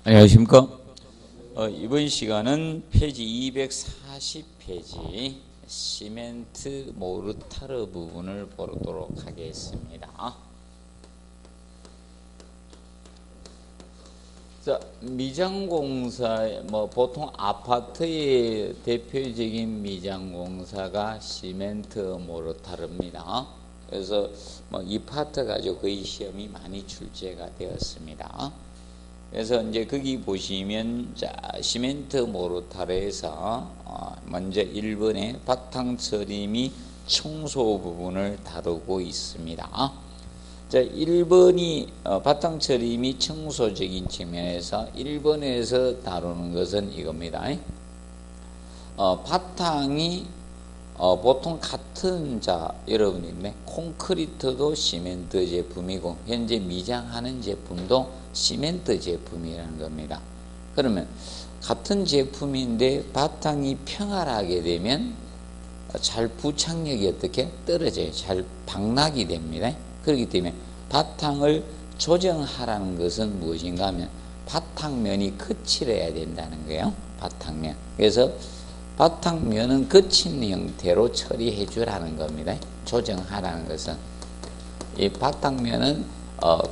안녕하십니까. 이번 시간은 페이지 240페이지 시멘트 모르타르 부분을 보도록 하겠습니다. 자, 미장공사, 보통 아파트의 대표적인 미장공사가 시멘트 모르타르입니다. 그래서 이 파트 가지고 거의 시험이 많이 출제가 되었습니다. 그래서 이제 거기 보시면, 자, 시멘트 모르타르에서 먼저 1번에 바탕처리 및 청소 부분을 다루고 있습니다. 자, 1번이 바탕처리 및 청소적인 측면에서 1번에서 다루는 것은 이겁니다. 바탕이 보통 같은, 자, 여러분이 콘크리트도 시멘트 제품이고 현재 미장하는 제품도 시멘트 제품이라는 겁니다. 그러면 같은 제품인데 바탕이 평활하게 되면 잘 부착력이 어떻게 떨어져요. 잘 방락이 됩니다. 그렇기 때문에 바탕을 조정하라는 것은 무엇인가 하면 바탕면이 거칠어야 된다는 거예요. 바탕면. 그래서 바탕면은 거친 형태로 처리해 주라는 겁니다. 조정하라는 것은 이 바탕면은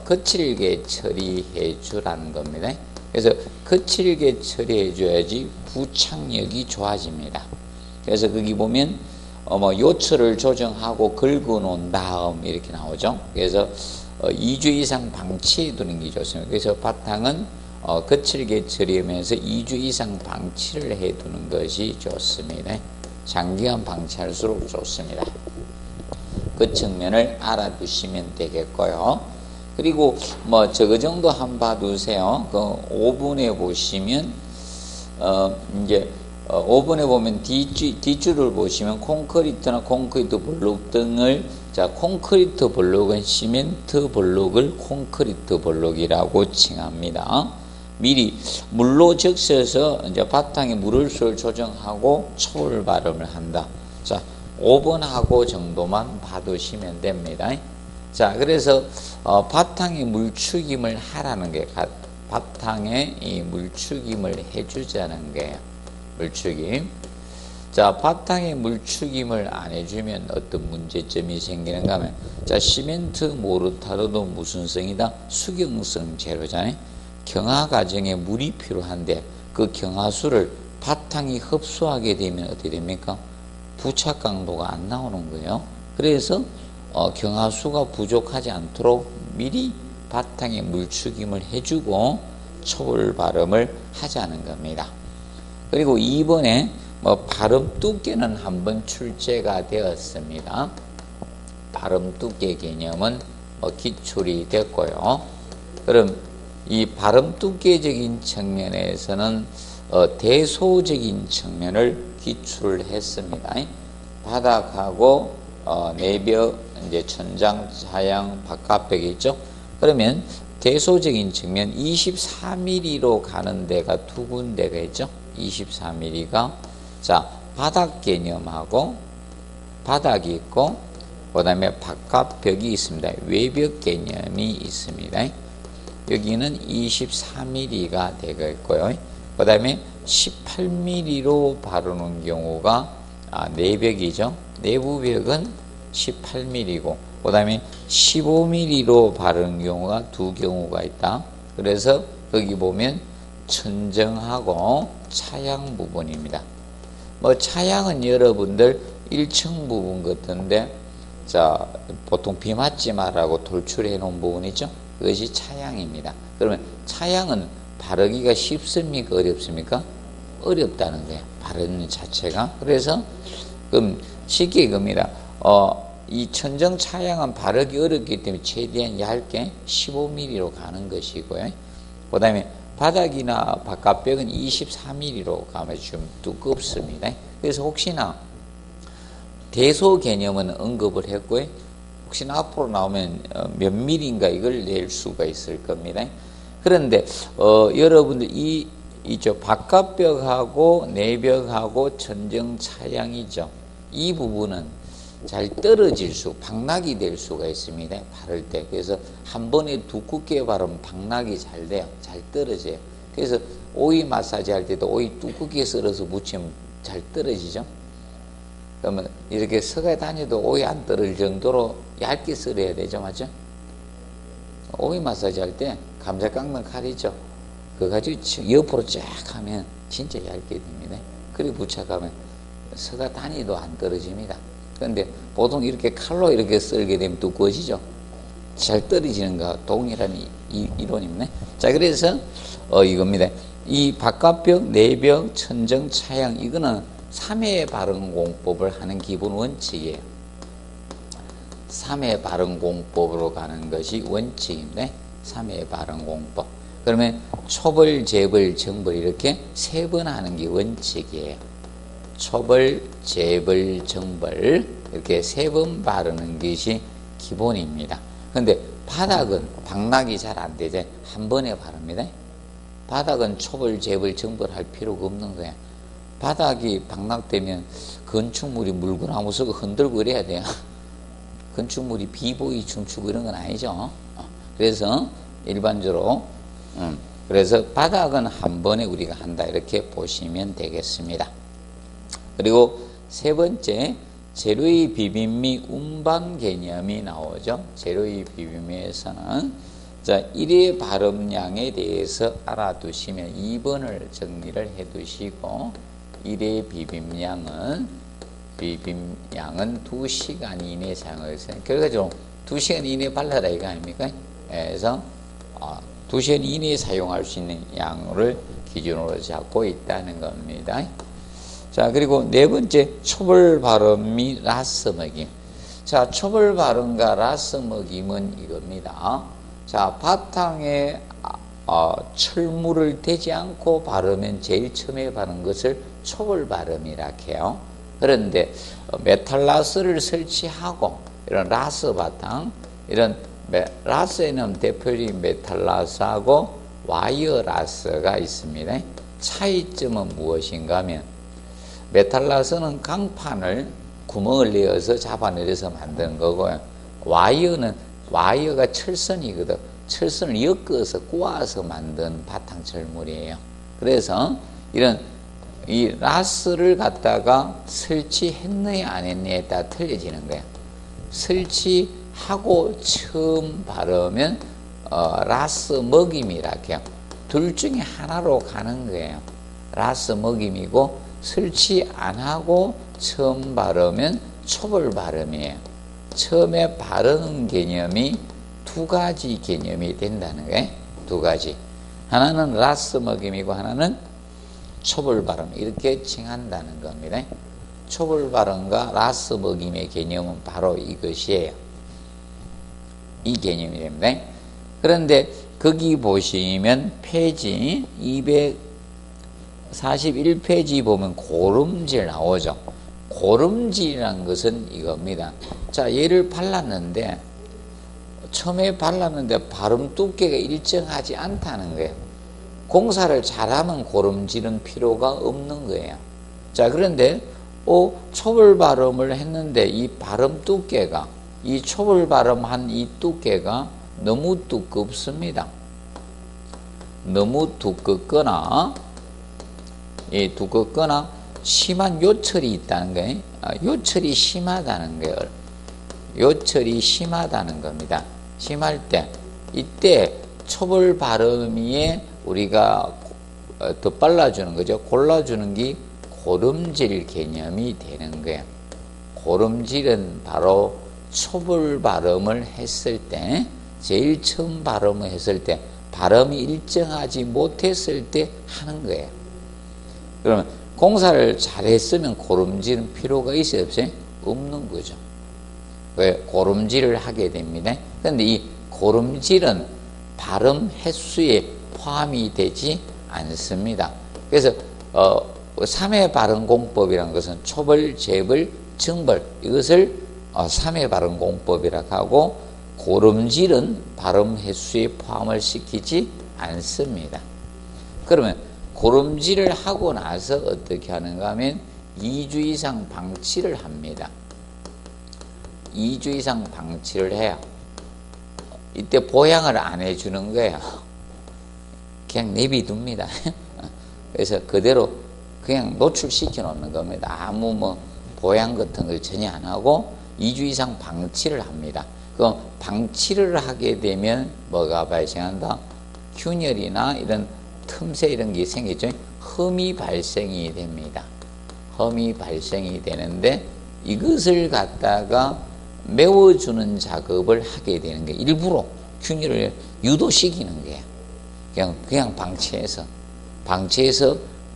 거칠게 처리해 주라는 겁니다. 그래서 거칠게 처리해 줘야지 부착력이 좋아집니다. 그래서 거기 보면 요철을 조정하고 긁어 놓은 다음 이렇게 나오죠. 그래서 2주 이상 방치해 두는 게 좋습니다. 그래서 바탕은 거칠게 처리하면서 2주 이상 방치를 해 두는 것이 좋습니다. 장기간 방치할수록 좋습니다. 그 측면을 알아두시면 되겠고요. 그리고 저거 정도 한번 봐두세요. 그 5분에 보시면 이제 5번에 보면 뒷줄을 보시면 콘크리트나 콘크리트 블록 등을, 자, 콘크리트 블록은 시멘트 블록을 콘크리트 블록이라고 칭합니다. 미리 물로 적셔서 이제 바탕에 물을수를 조정하고 초울 발음을 한다. 자, 5번하고 정도만 봐두시면 됩니다. 자, 그래서 바탕에 물추김을 하라는 게, 바탕에 이 물추김을 해주자는 거예요. 물추김. 자, 바탕에 물추김을 안 해주면 어떤 문제점이 생기는가 하면, 자, 시멘트 모르타르도 무슨 성이다? 수경성 재료잖아요. 경화 과정에 물이 필요한데 그 경화수를 바탕이 흡수하게 되면 어떻게 됩니까? 부착 강도가 안 나오는 거예요. 그래서 경화수가 부족하지 않도록 미리 바탕에 물추김을 해주고 초울 발음을 하자는 겁니다. 그리고 2번에 발음 두께는 한번 출제가 되었습니다. 발음 두께 개념은 기출이 됐고요. 그럼 이 발음 두께적인 측면에서는 대소적인 측면을 기출을 했습니다. 바닥하고 내벽, 이제 천장, 하양, 바깥벽이 있죠. 그러면 대소적인 측면 24mm로 가는 데가 두 군데가 있죠. 24mm가, 자, 바닥 개념하고 바닥이 있고 그 다음에 바깥벽이 있습니다. 외벽 개념이 있습니다. 여기는 24mm가 되어 있고요. 그 다음에 18mm로 바르는 경우가 내벽이죠. 내부벽은 18mm고 그 다음에 15mm로 바르는 경우가 두 경우가 있다. 그래서 거기 보면 천정하고 차양 부분입니다. 차양은 여러분들 1층 부분 같은데, 자, 보통 비 맞지 말라고 돌출해 놓은 부분이죠. 그것이 차양입니다. 그러면 차양은 바르기가 쉽습니까? 어렵습니까? 어렵다는 거예요. 바르는 자체가. 그래서 그럼 쉽게 이겁니다. 이 천정 차양은 바르기 어렵기 때문에 최대한 얇게 15mm로 가는 것이고요. 그 다음에 바닥이나 바깥벽은 24mm로 가면 좀 두껍습니다. 그래서 혹시나 대소 개념은 언급을 했고요. 혹시나 앞으로 나오면 몇 밀인가 이걸 낼 수가 있을 겁니다. 그런데 여러분들 이쪽 바깥벽하고 내벽하고 천정 차양이죠. 이 부분은 잘 떨어질 방락이 될 수가 있습니다. 바를 때. 그래서 한 번에 두껍게 바르면 방락이 잘 돼요. 잘 떨어져요. 그래서 오이 마사지 할 때도 오이 두껍게 썰어서 묻히면 잘 떨어지죠. 그러면 이렇게 서가 다녀도 오이 안 떨어질 정도로 얇게 썰어야 되죠, 맞죠? 오이 마사지 할 때 감자 깎는 칼 있죠. 그거 가지고 옆으로 쫙 하면 진짜 얇게 됩니다. 그리고 부착하면 서가 다니도 안 떨어집니다. 그런데 보통 이렇게 칼로 이렇게 썰게 되면 두꺼워지죠. 잘 떨어지는 거 동일한 이론입니다. 자, 그래서 이겁니다. 이 바깥벽, 내벽, 천정, 차양, 이거는 3회 발음 공법을 하는 기본 원칙이에요. 3회 발음 공법으로 가는 것이 원칙인데 3회 발음 공법. 그러면 초벌, 재벌, 정벌 이렇게 3번 하는 게 원칙이에요. 초벌, 재벌, 정벌 이렇게 3번 바르는 것이 기본입니다. 그런데 바닥은 방락이 잘 안 되죠. 한 번에 바릅니다. 바닥은 초벌, 재벌, 정벌 할 필요가 없는 거야. 바닥이 방락되면 건축물이 물구나무 서고 흔들고 그래야 돼요. 건축물이 비보이 춤추고 이런 건 아니죠. 그래서 일반적으로 그래서 바닥은 한 번에 우리가 한다 이렇게 보시면 되겠습니다. 그리고 세 번째 재료의 비빔 및 운반 개념이 나오죠. 재료의 비빔에서는 자 1회 발음량에 대해서 알아두시면 2번을 정리를 해 두시고 1회 비빔량은 2시간 이내에 사용해서 결과적으로 2시간 이내에 발라라 이거 아닙니까? 그래서 2시간 이내에 사용할 수 있는 양을 기준으로 잡고 있다는 겁니다. 자, 그리고 네 번째 초벌 발음 및 라스 먹임. 자, 초벌 발음과 라스 먹임은 이겁니다. 자, 바탕에 철물을 대지 않고 바르면 제일 처음에 바른 것을 초벌 발음이라 해요. 그런데 메탈라스를 설치하고 이런 라스 바탕, 이런 라스에는 대표적인 메탈라스하고 와이어 라스가 있습니다. 차이점은 무엇인가 하면 메탈라스는 강판을 구멍을 내어서 잡아내려서 만드는 거고요. 와이어가 철선이거든. 철선을 엮어서 꼬아서 만든 바탕철물이에요. 그래서 이 라스를 갖다가 설치했느냐 안 했느냐에 따라 틀려지는 거예요. 설치하고 처음 바르면 라스 먹임이라 해요. 둘 중에 하나로 가는 거예요. 라스 먹임이고 설치 안 하고 처음 바르면 초벌 발음이에요. 처음에 바르는 개념이 두 가지 개념이 된다는 거예요. 두 가지. 하나는 라스 먹임이고 하나는 초벌 발음 이렇게 칭한다는 겁니다. 초벌 발음과 라스 먹임의 개념은 바로 이것이에요. 이 개념이 됩니다. 그런데 거기 보시면 페이지 241페이지 보면 고름질 나오죠. 고름질이라는 것은 이겁니다. 자, 얘를 발랐는데 처음에 발랐는데 발음 두께가 일정하지 않다는 거예요. 공사를 잘하면 고름질은 필요가 없는 거예요. 자, 그런데 초벌 발음을 했는데 이 발음 두께가 이 초벌 발음한 이 두께가 너무 두껍습니다. 너무 두껍거나 심한 요철이 있다는 거예요. 요철이 심하다는 거예요. 요철이 심하다는 겁니다. 심할 때 이때 초벌 발음에 우리가 더 발라주는 거죠. 골라주는 게 고름질 개념이 되는 거예요. 고름질은 바로 초벌 발음을 했을 때 제일 처음 발음을 했을 때 발음이 일정하지 못했을 때 하는 거예요. 그러면 공사를 잘했으면 고름질은 필요가 있어요, 없어요? 없는 거죠. 왜? 고름질을 하게 됩니다. 그런데 이 고름질은 발음 횟수에 포함이 되지 않습니다. 그래서 3회 발음 공법이라는 것은 초벌, 재벌, 정벌 이것을 3회 발음 공법이라고 하고 고름질은 발음 횟수에 포함을 시키지 않습니다. 그러면 고름질을 하고 나서 어떻게 하는가 하면 2주 이상 방치를 합니다. 2주 이상 방치를 해요. 이때 보양을 안 해주는 거예요. 그냥 내비둡니다. 그래서 그대로 그냥 노출시켜 놓는 겁니다. 아무 뭐 보양 같은 걸 전혀 안 하고 2주 이상 방치를 합니다. 그 방치를 하게 되면 뭐가 발생한다? 균열이나 이런 틈새 이런 게 생기죠. 흠이 발생이 됩니다. 흠이 발생이 되는데 이것을 갖다가 메워주는 작업을 하게 되는 게 일부러 균열을 유도시키는 거예요. 그냥 방치해서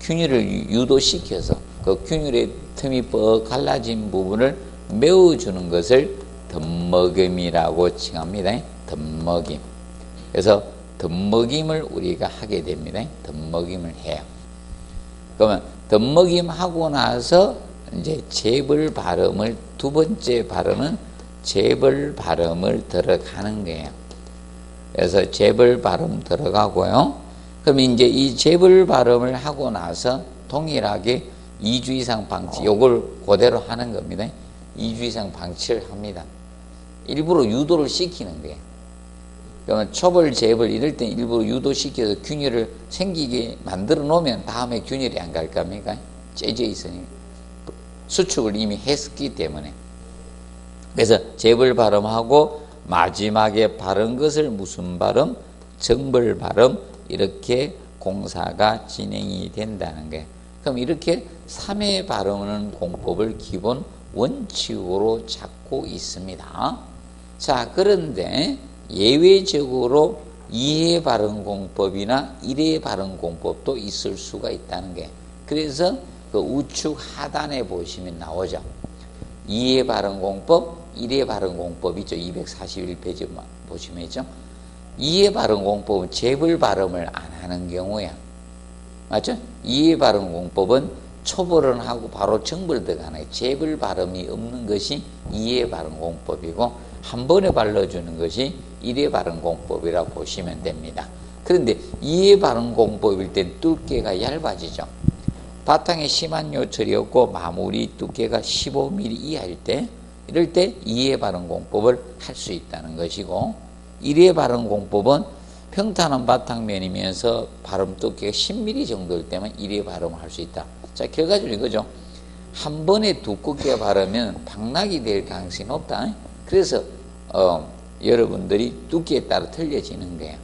균열을 유도시켜서 그 균열의 틈이 뻑 갈라진 부분을 메워주는 것을 덧먹임이라고 칭합니다. 덧먹임. 그래서 덧먹임을 우리가 하게 됩니다. 덧먹임을 해요. 그러면 덧먹임 하고 나서 이제 재벌 발음을 두 번째 발음은 재벌 발음을 들어가는 거예요. 그래서 재벌 발음 들어가고요. 그럼 이제 이 재벌 발음을 하고 나서 동일하게 2주 이상 방치, 요걸 그대로 하는 겁니다. 2주 이상 방치를 합니다. 일부러 유도를 시키는 거예요. 그러면 초벌, 재벌 이럴 때 일부러 유도시켜서 균열을 생기게 만들어 놓으면 다음에 균열이 안 갈 겁니까? 째져 있으니까. 수축을 이미 했기 때문에. 그래서 재벌 발음하고 마지막에 바른 것을 무슨 발음? 정벌 발음. 이렇게 공사가 진행이 된다는 거예요. 그럼 이렇게 3회 발음하는 공법을 기본 원칙으로 잡고 있습니다. 자, 그런데 예외적으로 2회 발음 공법이나 1회 발음 공법도 있을 수가 있다는 게, 그래서 그 우측 하단에 보시면 나오죠. 2회 발음 공법, 1회 발음 공법 있죠. 241페이지 보시면 있죠. 2회 발음 공법은 재벌 발음을 안 하는 경우야. 맞죠? 2회 발음 공법은 초벌은 하고 바로 정벌 들어가는 거예요. 재벌 발음이 없는 것이 2회 발음 공법이고 한 번에 발라주는 것이 1회 발음 공법이라고 보시면 됩니다. 그런데 2회 발음 공법일 땐 두께가 얇아지죠. 바탕에 심한 요철이 없고 마무리 두께가 15mm 이하일 때, 이럴 때 2회 발음 공법을 할 수 있다는 것이고, 1회 발음 공법은 평탄한 바탕면이면서 발음 두께가 10mm 정도일 때만 1회 발음을 할 수 있다. 자, 결과적으로 이거죠. 한 번에 두껍게 바르면 박락이 될 가능성이 높다. 그래서 여러분들이 두께에 따라 틀려지는 거예요.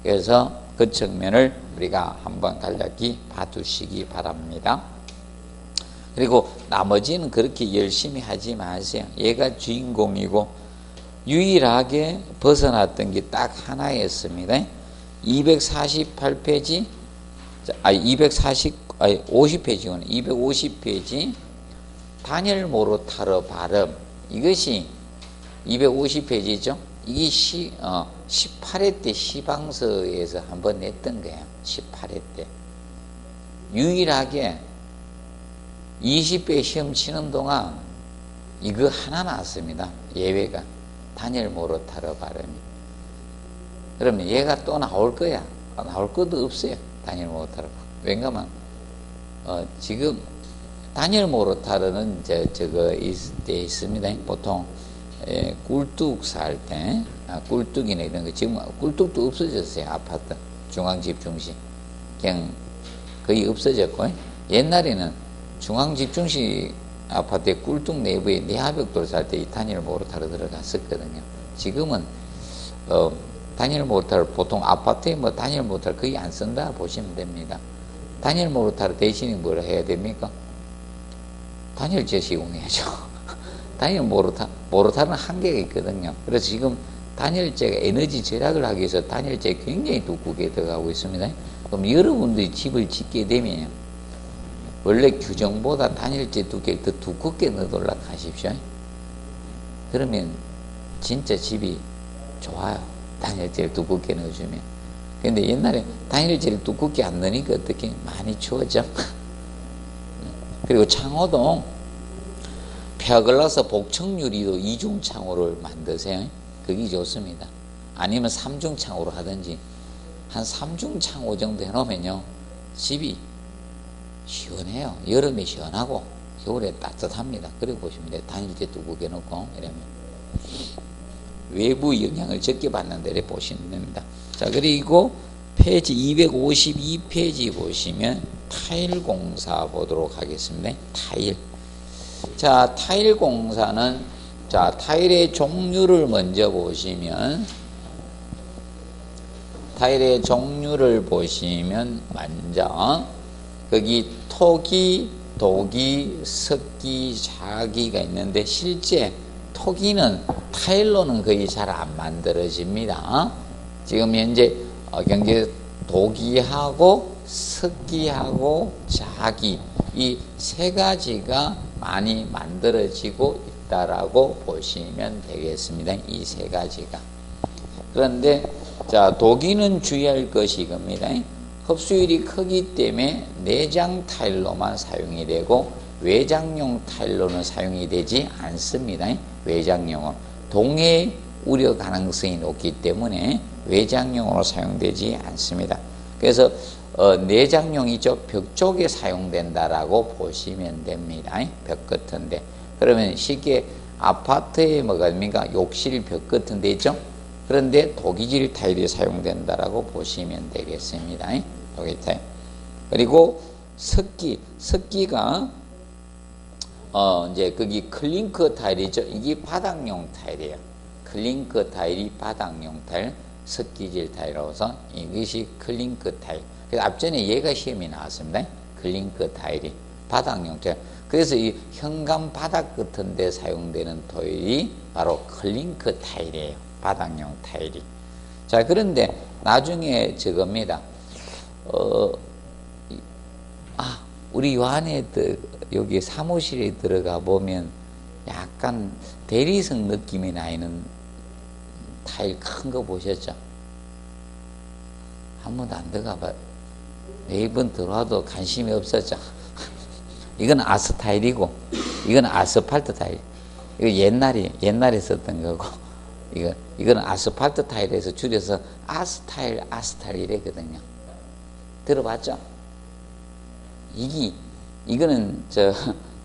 그래서 그 측면을 우리가 한번 간략히 봐두시기 바랍니다. 그리고 나머지는 그렇게 열심히 하지 마세요. 얘가 주인공이고 유일하게 벗어났던 게 딱 하나였습니다. 248페이지, 50페이지구나. 250페이지 단열 모르타르 발음, 이것이 250페이지죠. 이게 18회 때 시방서에서 한번 냈던 거예요. 18회 때 유일하게 20회 시험 치는 동안 이거 하나 나왔습니다. 예외가 단열 모르타르 발음이. 그러면 얘가 또 나올 거야. 나올 것도 없어요. 단열 모르타르. 왜냐면 지금 단열 모르타르는 저거 있습니다. 보통 꿀뚝 살 때, 꿀뚝이나 이런 거, 지금 꿀뚝도 없어졌어요. 아파트 중앙집중시 그냥 거의 없어졌고, 옛날에는 중앙집중시 아파트에 꿀뚝 내부에 내화벽돌 살 때 이 단열 모르타르 들어갔었거든요. 지금은 단열 모르타르 보통 아파트에 뭐 단열 모르타르 거의 안 쓴다 보시면 됩니다. 단열 모르타르 대신에 뭘 해야 됩니까? 단열재 시공해야죠. 단열 모르타르는 한계가 있거든요. 그래서 지금 단열재가 에너지 절약을 하기 위해서 단열재 굉장히 두껍게 들어가고 있습니다. 그럼 여러분들이 집을 짓게 되면 원래 규정보다 단열재 두께를 더 두껍게 넣어둘라 하십시오. 그러면 진짜 집이 좋아요. 단열재를 두껍게 넣어주면. 근데 옛날에 단열재를 두껍게 안 넣으니까 어떻게 많이 추워져. 그리고 창호도 펴글라서 복층유리도 이중창호를 만드세요. 그게 좋습니다. 아니면 삼중창호로 하든지 한 삼중창호 정도 해놓으면요 집이 시원해요. 여름에 시원하고 겨울에 따뜻합니다. 그래 보시면 돼요. 단열재 두껍게 놓고 이러면 외부 영향을 적게 받는 데를 보시면 됩니다. 자, 그리고 페이지 252페이지 보시면 타일 공사 보도록 하겠습니다. 타일. 자, 타일 공사는, 자, 타일의 종류를 먼저 보시면, 타일의 종류를 보시면, 먼저, 거기 토기, 도기, 석기, 자기가 있는데, 실제 토기는 타일로는 거의 잘 안 만들어집니다. 지금 현재 경제 도기하고 석기하고 자기, 이 세 가지가 많이 만들어지고 있다라고 보시면 되겠습니다. 이 세 가지가. 그런데 자, 도기는 주의할 것이 이겁니다. 흡수율이 크기 때문에 내장 타일로만 사용이 되고 외장용 타일로는 사용이 되지 않습니다. 외장용은 동해 우려 가능성이 높기 때문에 외장용으로 사용되지 않습니다. 그래서 내장용이죠. 벽 쪽에 사용된다라고 보시면 됩니다. 벽 같은데. 그러면 쉽게 아파트에 뭐가 됩니까? 욕실 벽 같은 데 있죠? 그런데 도기질 타일이 사용된다라고 보시면 되겠습니다. 도기질 타일. 그리고 석기가 이제 거기 클링커 타일이죠. 이게 바닥용 타일이에요. 클링커 타일이 바닥용 타일, 석기질 타일이라고 해서 이것이 클링커 타일. 그래서 앞전에 얘가 시험이 나왔습니다. 클링커 타일이 바닥용 타일. 그래서 이 현관 바닥 같은 데 사용되는 타일이 바로 클링커 타일이에요. 바닥용 타일이. 자, 그런데 나중에 저겁니다. 우리 요 안에 여기 사무실에 들어가 보면 약간 대리석 느낌이 나는 타일 큰 거 보셨죠? 한 번도 안 들어가 봐. 매번 들어와도 관심이 없었죠? 이건 아스타일이고, 이건 아스팔트 타일. 이거 옛날에 썼던 거고, 이거는 아스팔트 타일에서 줄여서 아스타일이랬거든요. 들어봤죠? 이거는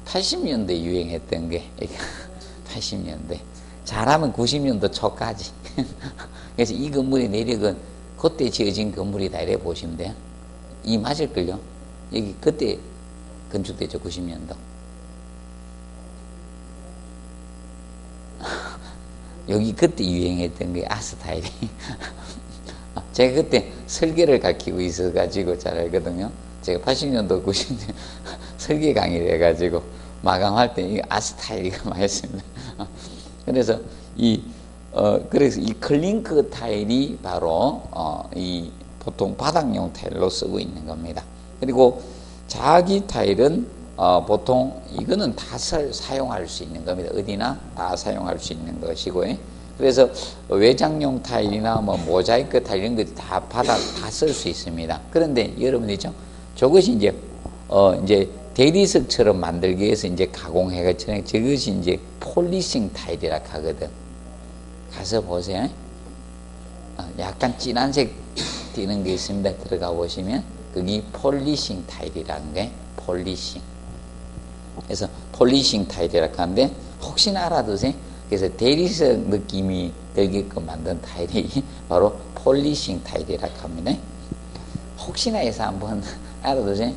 80년대 유행했던 게, 80년대. 잘하면 90년도 초까지. 그래서 이 건물의 내력은 그때 지어진 건물이다, 이래 보시면 돼요. 이 맞을걸요? 여기 그때 건축됐죠, 90년도. 여기 그때 유행했던 게 아스타일이. 제가 그때 설계를 가르치고 있어가지고 잘 알거든요. 제가 80년도, 90년도 설계 강의를 해가지고 마감할 때 이 아스타일 이거 많이 했습니다. 그래서 그래서 이 클링커 타일이 바로 이 보통 바닥용 타일로 쓰고 있는 겁니다. 그리고 자기 타일은 보통 이거는 다 사용할 수 있는 겁니다. 어디나 다 사용할 수 있는 것이고요. 그래서 외장용 타일이나 뭐 모자이크 타일 이런 것 다 바닥 다 쓸 수 있습니다. 그런데 여러분이죠, 저것이 이제 대리석처럼 만들기 위해서 이제 가공해가지고 저것이 이제 폴리싱 타일이라 하거든. 가서 보세요. 약간 진한색 띄는 게 있습니다. 들어가 보시면 거기 폴리싱 타일이라는 게 폴리싱. 그래서 폴리싱 타일이라 하는데 혹시나 알아두세요. 그래서 대리석 느낌이 들게끔 만든 타일이 바로 폴리싱 타일이라 합니다. 혹시나 해서 한번 알아두세요.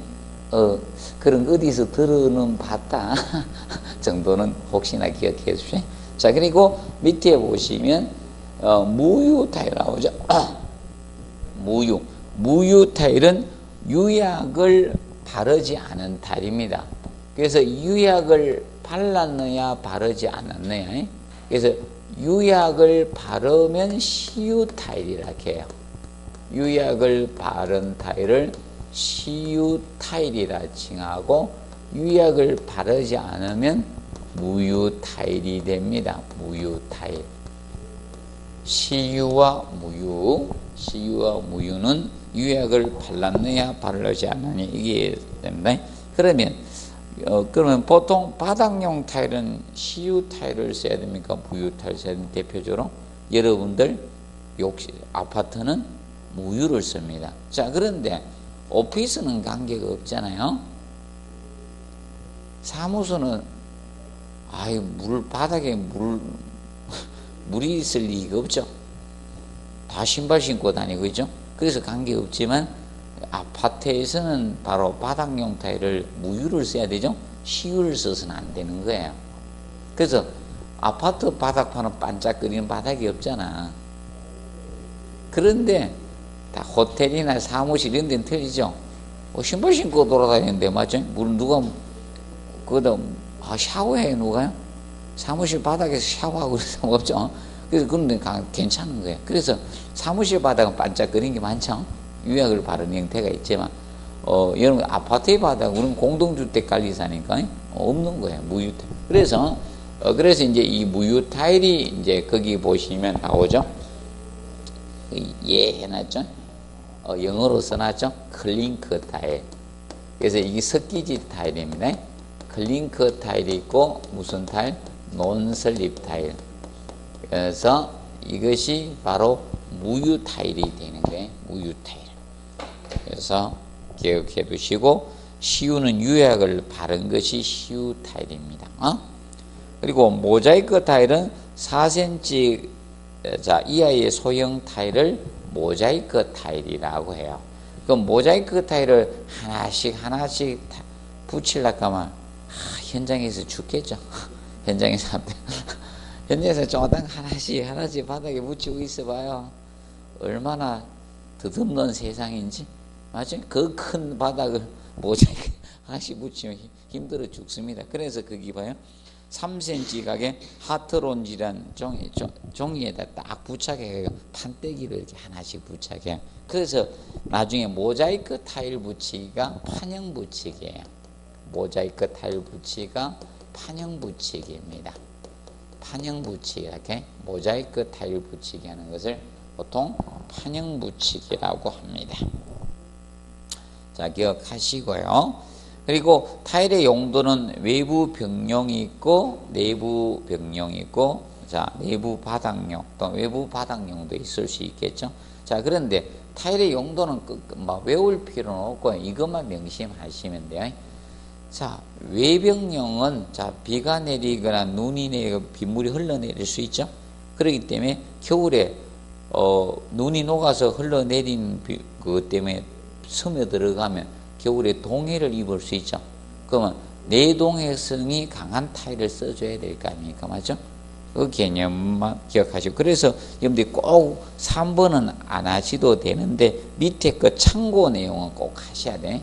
그런 어디서 들어는 봤다 정도는 혹시나 기억해 주세요. 자, 그리고 밑에 보시면 무유 타일 나오죠. 무유 타일은 유약을 바르지 않은 타일입니다. 그래서 유약을 발랐느냐 바르지 않았느냐. 그래서 유약을 바르면 시유 타일이라 해요. 유약을 바른 타일을 시유 타일이라 칭하고 유약을 바르지 않으면 무유 타일이 됩니다. 무유 타일. 시유와 무유는 유약을 발랐느냐 바르지 않느냐 이게 됩니다. 그러면 보통 바닥용 타일은 시유 타일을 써야 됩니까? 무유 타일 써야 됩니까? 대표적으로 여러분들 아파트는 무유를 씁니다. 자, 그런데 오피스는 관계가 없잖아요. 사무소는 바닥에 물이 있을 리가 없죠. 다 신발 신고 다니고 있죠. 그래서 관계없지만 아파트에서는 바로 바닥용 타일을 무유를 써야 되죠. 시유를 써서는 안 되는 거예요. 그래서 아파트 바닥판은 반짝거리는 바닥이 없잖아. 그런데 다 호텔이나 사무실 이런 데는 틀리죠. 신발 신고 돌아다니는데 맞죠? 물 누가 거기다 샤워해 누가요? 사무실 바닥에서 샤워하고 그런 사람 없죠. 그래서 그런 데 괜찮은 거예요. 그래서 사무실 바닥은 반짝거리는 게 많죠. 유약을 바르는 형태가 있지만 여러분 아파트의 바닥 우리는 공동주택 관리사니까 없는 거예요. 무유 타일. 그래서 이제 이 무유 타일이 이제 거기 보시면 나오죠. 예 해놨죠. 영어로 써놨죠. 클링크 타일. 그래서 이게 석기질 타일입니다. 클링크 타일이 있고 무슨 타일? 논슬립 타일. 그래서 이것이 바로 무유 타일이 되는 거예요. 무유 타일. 그래서 기억해 두시고 시유는 유약을 바른 것이 시유 타일입니다. 그리고 모자이크 타일은 4cm 이하의 소형 타일을 모자이크 타일이라고 해요. 그럼 모자이크 타일을 하나씩 붙이려고 하면 현장에서 죽겠죠. 현장에서 쪼당 하나씩 바닥에 붙이고 있어봐요. 얼마나 더듬는 세상인지. 맞죠? 그 큰 바닥을 모자이크 하나씩 붙이면 힘들어 죽습니다. 그래서 거기 봐요. 3cm 각의 하트론지란 종이에다 딱 부착해 판때기를 이렇게 하나씩 부착해. 그래서 나중에 모자이크 타일 붙이기가 판형 붙이기예요. 모자이크 타일 붙이기가 판형 붙이기입니다. 판형 붙이기 이렇게 모자이크 타일 붙이기 하는 것을 보통 판형 붙이기라고 합니다. 자, 기억하시고요. 그리고 타일의 용도는 외부 벽용이 있고 내부 벽용이 있고 내부 바닥용 또 외부 바닥용도 있을 수 있겠죠. 자, 그런데 타일의 용도는 외울 필요는 없고 이것만 명심하시면 돼요. 자, 외벽용은 비가 내리거나 눈이 내리고 빗물이 흘러내릴 수 있죠. 그렇기 때문에 겨울에 눈이 녹아서 흘러내린 그것 때문에 스며들어가면 겨울에 동해를 입을 수 있죠. 그러면 내동해성이 강한 타일을 써줘야 될 거 아닙니까? 맞죠? 그 개념만 기억하시고. 그래서 여러분들이 꼭 3번은 안 하셔도 되는데 밑에 그 참고 내용은 꼭 하셔야 돼.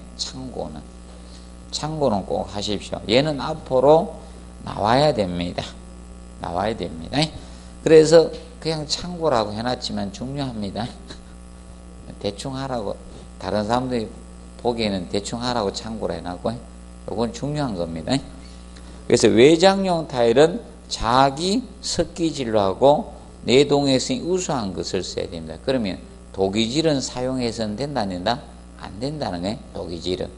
참고는 꼭 하십시오. 얘는 앞으로 나와야 됩니다. 그래서 그냥 참고라고 해놨지만 중요합니다. 대충 하라고 다른 사람들이 보기에는 대충 하라고 참고를 해놨고 이건 중요한 겁니다. 그래서 외장용 타일은 자기 석기질로 하고 내동해성이 우수한 것을 써야 됩니다. 그러면 도기질은 사용해서는 된다? 안 된다는 거예요. 도기질은.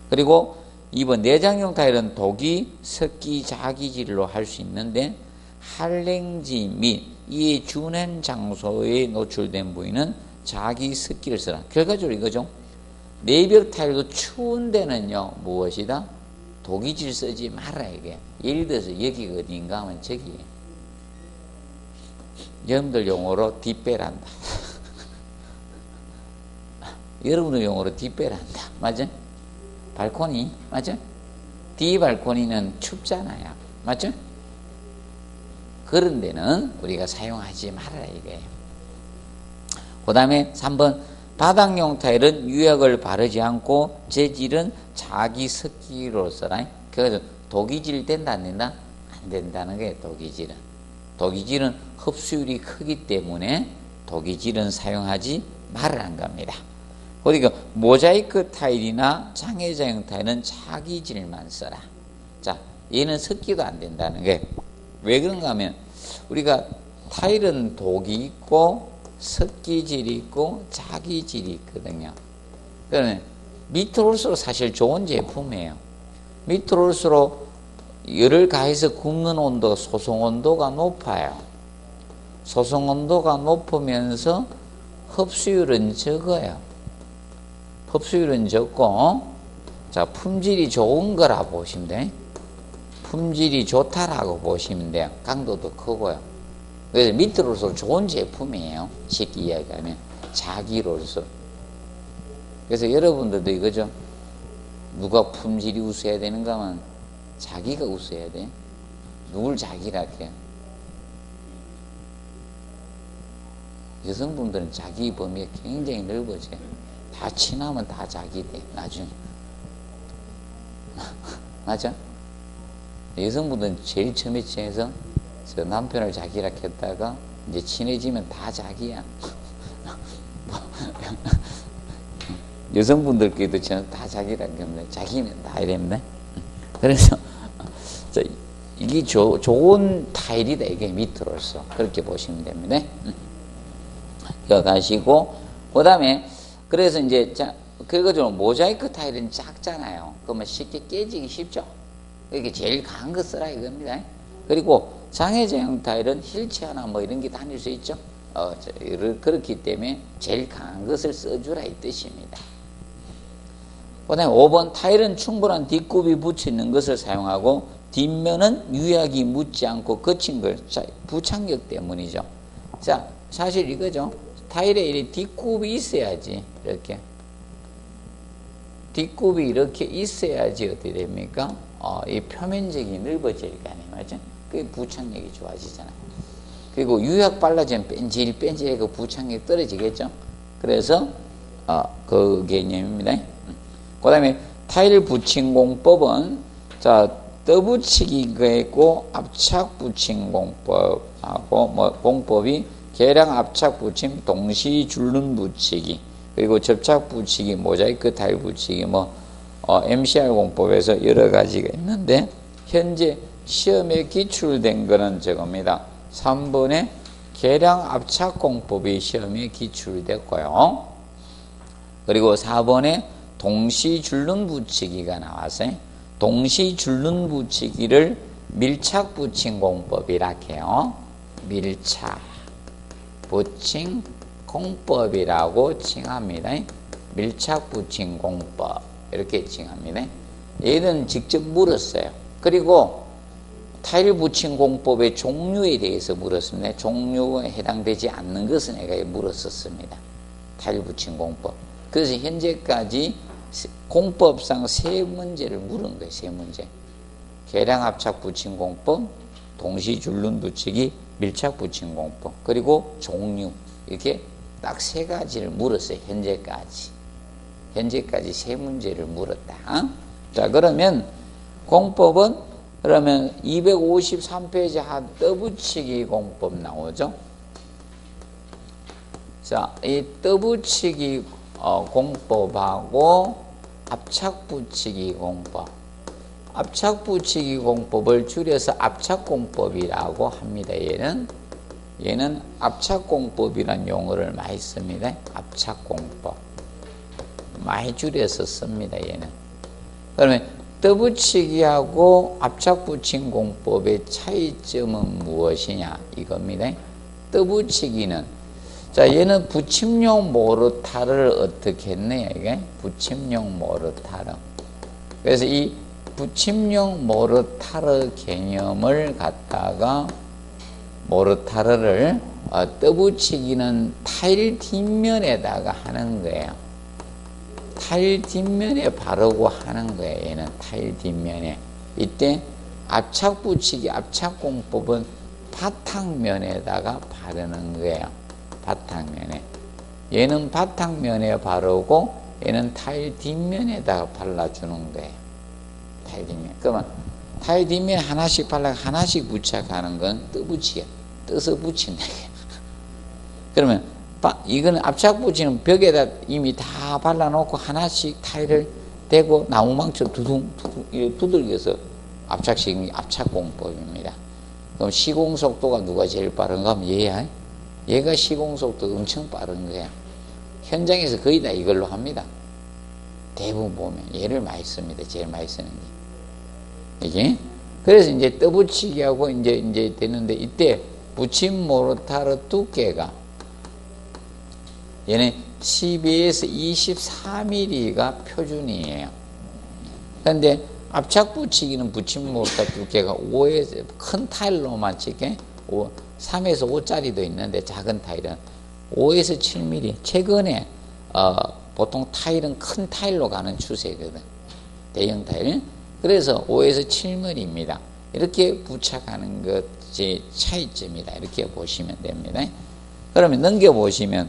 그리고 2번 내장용 타일은 독이 석기 자기질로 할 수 있는데 한랭지 및 이에 준한 장소에 노출된 부위는 자기 석기를 써라. 결과적으로 이거죠. 내벽 타일도 추운 데는요 무엇이다? 독이질 쓰지 말아야 돼. 예를 들어서 여기가 어딘가 하면 저기 여러분들 용어로 뒷배란다. 여러분들 용어로 뒷배란다. 맞죠? 발코니 맞죠? 뒷발코니는 춥잖아요. 맞죠? 그런 데는 우리가 사용하지 말아야 이거예요. 그 다음에 3번 바닥용 타일은 유약을 바르지 않고 재질은 자기 석기로 써라. 그래서 독이질 된다 안 된다? 안 된다는 게 독이질은. 독이질은 흡수율이 크기 때문에 독이질은 사용하지 말라는 겁니다. 그러니까 모자이크 타일이나 장애자용 타일은 자기질만 써라. 자, 얘는 섞기도 안 된다는 게 왜 그런가 하면 우리가 타일은 독이 있고 석기질이 있고 자기질이 있거든요. 그러면 밑으로 올수록 사실 좋은 제품이에요. 밑으로 올수록 열을 가해서 굽는 온도, 소송 온도가 높아요. 소송 온도가 높으면서 흡수율은 적어요. 흡수율은 적고, 자, 품질이 좋은 거라 보시면 돼요. 품질이 좋다라고 보시면 돼요. 강도도 크고요. 그래서 밑으로 올수록 좋은 제품이에요. 쉽게 이야기하면. 자기로서. 그래서 여러분들도 이거죠. 누가 품질이 우수해야 되는가 하면 자기가 우수해야 돼. 누굴 자기라 해요? 여성분들은 자기 범위가 굉장히 넓어져요. 다 친하면 다 자기 돼, 나중에. 맞아? 여성분들은 제일 처음에 친해서 저 남편을 자기라 했다가 이제 친해지면 다 자기야. 여성분들끼리도 저는 다 자기라 했는데 자기는 다 이랬네. 그래서 이게 좋은 타일이다. 이게 밑으로서 그렇게 보시면 됩니다. 이거 가시고 그 다음에 그래서 이제 그거죠. 모자이크 타일은 작잖아요. 그러면 쉽게 깨지기 쉽죠. 이게 제일 강한 거 쓰라 이겁니다. 그리고 장애제형 타일은 휠체어나 뭐 이런 게 다닐 수 있죠. 그렇기 때문에 제일 강한 것을 써주라 이 뜻입니다. 그 다음에 5번 타일은 충분한 뒷굽이 붙이는 것을 사용하고 뒷면은 유약이 묻지 않고 거친 걸. 자, 부착력 때문이죠. 자, 사실 이거죠. 타일에 이 뒷굽이 있어야지. 이렇게 뒷굽이 이렇게 있어야지 어떻게 됩니까? 이 표면적이 넓어질 거 아니에요. 맞죠? 그게 부착력이 좋아지잖아요. 그리고 유약 발라지면 뺀질뺀질해 그 부착력이 떨어지겠죠. 그래서 그 개념입니다. 그 다음에 타일 붙임 공법은 자 떠붙이기가 있고 압착 붙임 공법하고 뭐 공법이 계량 압착 붙임, 동시 줄눈 붙이기, 그리고 접착 붙이기, 모자이크 타일 붙이기, 뭐 MCR 공법에서 여러 가지가 있는데 현재 시험에 기출된 거는 저겁니다. 3번에 계량 압착 공법이 시험에 기출됐고요. 그리고 4번에 동시 줄눈 붙이기가 나왔어요. 동시 줄눈 붙이기를 밀착 붙임 공법이라 해요. 밀착 붙임 공법이라고 칭합니다. 밀착 붙임 공법 이렇게 칭합니다. 얘는 직접 물었어요. 그리고 타일 붙임 공법의 종류에 대해서 물었습니다. 종류에 해당되지 않는 것은 내가 물었었습니다. 타일 붙임 공법. 그래서 현재까지 공법상 3문제를 물은 거예요. 3문제. 계량 압착 붙임 공법, 동시 줄눈 붙이기, 밀착 붙임 공법, 그리고 종류. 이렇게 딱 3가지를 물었어요. 현재까지 3문제를 물었다. 자, 그러면 공법은 그러면 253페이지 한 떠붙이기 공법 나오죠. 자, 이 떠붙이기 공법하고 압착 붙이기 공법. 압착 붙이기 공법을 줄여서 압착 공법이라고 합니다. 얘는 압착 공법이라는 용어를 많이 씁니다. 압착 공법. 많이 줄여서 씁니다. 얘는. 그러면 떠붙이기하고 압착 붙임 공법의 차이점은 무엇이냐 이겁니다. 떠붙이기는 자 얘는 붙임용 모르타르를 어떻게 했네요. 이게 붙임용 모르타르. 그래서 이 붙임용 모르타르 개념을 갖다가 모르타르를 떠붙이기는 타일 뒷면에다가 하는 거예요. 타일 뒷면에 바르고 하는 거예요. 얘는 타일 뒷면에. 이때 압착 붙이기, 압착 공법은 바탕면에다가 바르는 거예요. 바탕면에. 얘는 바탕면에 바르고 얘는 타일 뒷면에다가 발라주는 거예요. 타일 뒷면. 그러면 타일 뒷면 하나씩 발라 하나씩 부착하는 건 떠붙이기. 떠서 붙인다. 그러면 이거는 압착 붙이는 벽에다 이미 다 발라놓고 하나씩 타일을 대고 나무망쳐 두들겨서 압착시키는 게 압착 공법입니다. 그럼 시공 속도가 누가 제일 빠른가 하면 얘야. 얘가 시공 속도 엄청 빠른 거야. 현장에서 거의 다 이걸로 합니다. 대부분 보면 얘를 많이 씁니다. 제일 많이 쓰는 게. 이게 그래서 이제 떠붙이기하고 이제 되는데 이때 붙임 모르타르 두께가 얘는 12에서 24mm가 표준이에요. 그런데 압착 붙이기는 붙임 모르타르 두께가 5에서 큰 타일로만 치게 3에서 5짜리도 있는데 작은 타일은 5에서 7mm. 최근에 보통 타일은 큰 타일로 가는 추세거든. 대형 타일. 그래서 5에서 7mm입니다. 이렇게 부착하는 것이 차이점이다. 이렇게 보시면 됩니다. 그러면 넘겨보시면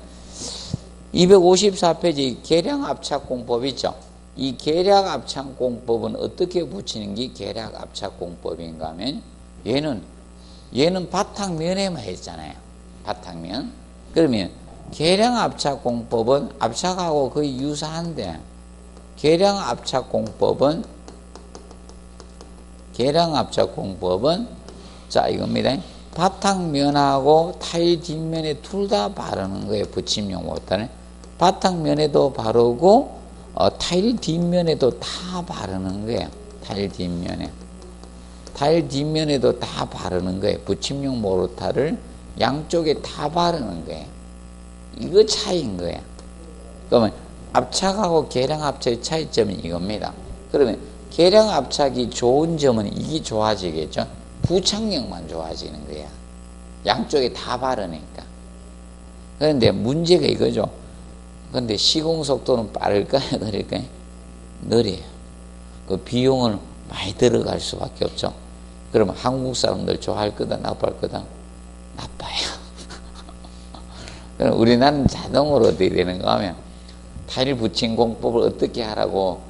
254페이지 계량 압착공법 있죠. 이 계량 압착공법은 어떻게 붙이는 게 계량 압착공법인가 하면 얘는 바탕면에만 했잖아요. 바탕면. 그러면 계량 압착공법은 압착하고 거의 유사한데 계량 압착공법은 자 이겁니다. 바탕면하고 타일 뒷면에 둘 다 바르는 거예요. 붙임용 모터는 바탕면에도 바르고 타일 뒷면에도 다 바르는 거예요. 타일 뒷면에도 다 바르는 거예요. 붙임용 모르타를 양쪽에 다 바르는 거예요. 이거 차이인 거예요. 그러면 압착하고 계량 압착의 차이점은 이겁니다. 그러면 계량 압착이 좋은 점은 이게 좋아지겠죠. 부착력만 좋아지는 거야. 양쪽에 다 바르니까. 그런데 문제가 이거죠. 그런데 시공 속도는 빠를까요? 느릴까요? 느려요. 그 비용은 많이 들어갈 수밖에 없죠. 그러면 한국 사람들 좋아할 거다, 나빠할 거다? 나빠요. 그럼 우리나라는 자동으로 어떻게 되는가 하면 타일 붙임 공법을 어떻게 하라고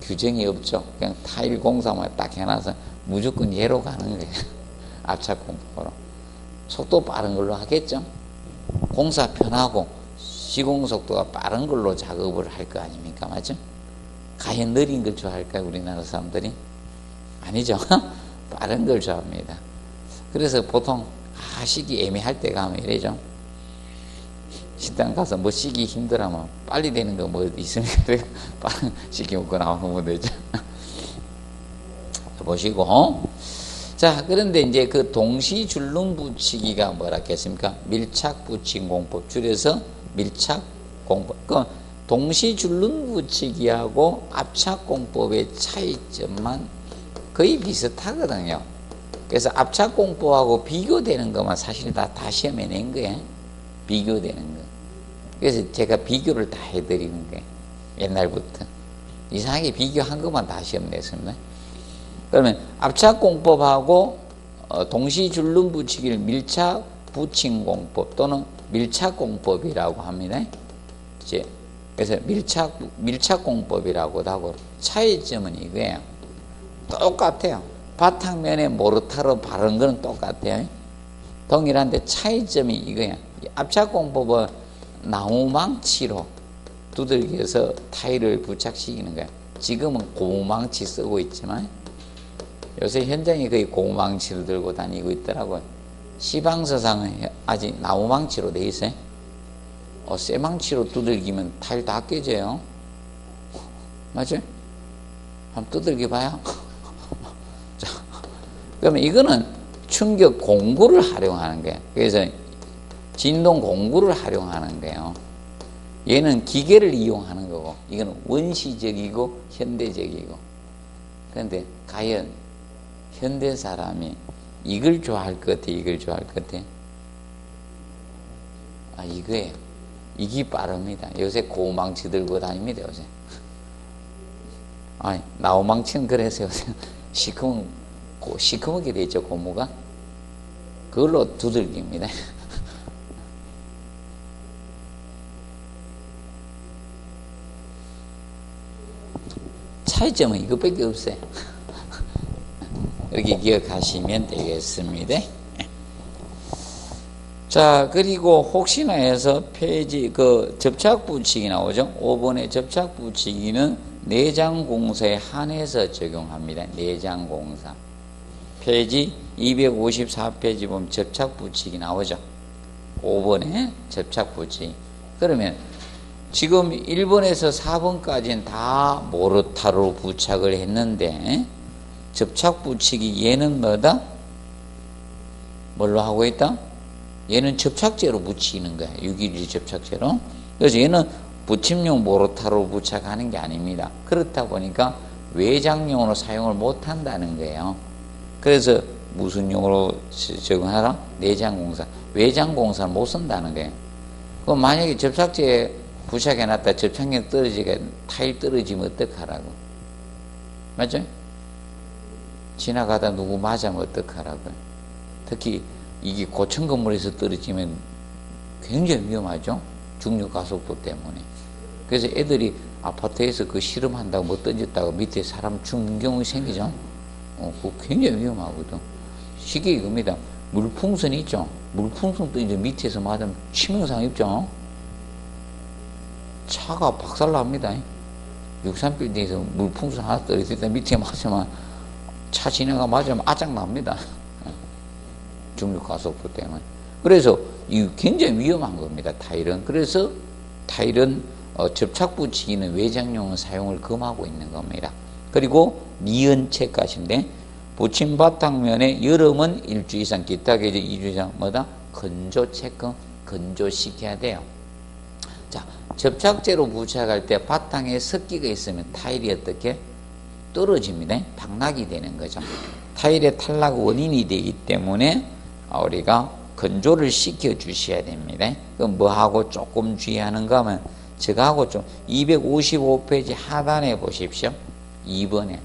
규정이 없죠. 그냥 타일 공사만 딱 해놔서 무조건 얘로 가는 거예요. 압착 공법으로. 속도 빠른 걸로 하겠죠. 공사 편하고 시공 속도가 빠른 걸로 작업을 할 거 아닙니까? 맞죠? 과연 느린 걸 좋아할까요? 우리나라 사람들이? 아니죠. 빠른 걸 좋아합니다. 그래서 보통 시기 애매할 때 가면 이래죠. 식당 가서 뭐 시기 힘들어하면 빨리 되는 거 뭐 있으니까 빠른 시기 먹고 나오면 되죠. 보시고. 자, 그런데 이제 그 동시 줄눈 붙이기가 뭐라 했습니까? 밀착 붙임 공법. 줄여서 밀착 공법. 그 동시 줄눈 붙이기하고 압착 공법의 차이점만 거의 비슷하거든요. 그래서 압착 공법하고 비교되는 것만 사실 다 시험에 낸 거예요. 비교되는 거. 그래서 제가 비교를 다 해드리는 거예요. 옛날부터. 이상하게 비교한 것만 다 시험 냈습니다. 그러면 압착 공법하고 동시 줄눈 붙이기를 밀착 붙임 공법 또는 밀착 공법이라고 합니다. 이제 그래서 밀착 공법이라고도 하고 차이점은 이거예요. 똑같아요. 바탕면에 모르타르 바른 거는 똑같아요. 동일한데 차이점이 이거예요. 압착 공법은 나무망치로 두들겨서 타일을 부착시키는 거예요. 지금은 고무망치 쓰고 있지만 요새 현장에 거의 고무망치를 들고 다니고 있더라고요. 시방서상은 아직 나무망치로 돼 있어요. 쇠망치로 두들기면 타일 다 깨져요. 맞죠? 한번 두들겨 봐요. 자, 그러면 이거는 충격 공구를 활용하는 거예요. 그래서 진동 공구를 활용하는 거예요. 얘는 기계를 이용하는 거고, 이거는 원시적이고 현대적이고. 그런데 과연 현대 사람이 이걸 좋아할 것 같아, 이걸 좋아할 것 같아? 이거예요. 이게 빠릅니다. 요새 고무망치 들고 다닙니다, 요새. 나무망치는 그래서 요새 시커멓게 돼 있죠, 고무가. 그걸로 두들깁니다. 차이점은 이것밖에 없어요. 이렇게 기억하시면 되겠습니다. 자, 그리고 혹시나 해서 페이지 접착 붙이기 나오죠. 5번의 접착 붙이기는 내장 공사에 한해서 적용합니다. 내장 공사. 페이지 254페이지 보면 접착 붙이기 나오죠. 5번에 접착 붙이기. 그러면 지금 1번에서 4번까지는 다 모르타르로 부착을 했는데 접착 붙이기 얘는 뭐다? 뭘로 하고 있다? 얘는 접착제로 붙이는 거야. 6.11 접착제로. 그래서 얘는 붙임용 모르타르로 부착하는 게 아닙니다. 그렇다 보니까 외장용으로 사용을 못 한다는 거예요. 그래서 무슨 용으로 적용하라? 내장 공사. 외장 공사는 못 쓴다는 거예요. 그럼 만약에 접착제에 부착해놨다 접착력 떨어지게 타일 떨어지면 어떡하라고? 맞죠? 지나가다 누구 맞으면 어떡하라고요? 특히 이게 고층 건물에서 떨어지면 굉장히 위험하죠? 중력 가속도 때문에. 그래서 애들이 아파트에서 그 실험한다고 뭐 던졌다가 밑에 사람 죽는 경우 생기죠? 그거 굉장히 위험하거든. 쉽게 이겁니다. 물풍선 있죠? 물풍선 던져 밑에서 맞으면 치명상 입죠? 차가 박살납니다. 63빌딩에서 물풍선 하나 떨어졌다 밑에 맞으면 차 지나가 맞으면 아작납니다. 중력 가속도 때문에. 그래서 이 굉장히 위험한 겁니다. 타일은. 그래서 타일은 접착 붙이기는 외장용 사용을 금하고 있는 겁니다. 그리고 니은 체크하신데 붙임 바탕면에 여름은 일주 이상, 기타 계절 2주 이상 뭐다? 건조 체크, 건조시켜야 돼요. 자, 접착제로 부착할 때 바탕에 습기가 있으면 타일이 어떻게? 떨어집니다. 당락이 되는 거죠. 타일의 탈락 원인이 되기 때문에 우리가 건조를 시켜 주셔야 됩니다. 그럼 뭐하고 조금 주의하는가 하면 저거하고 좀 255페이지 하단에 보십시오. 2번에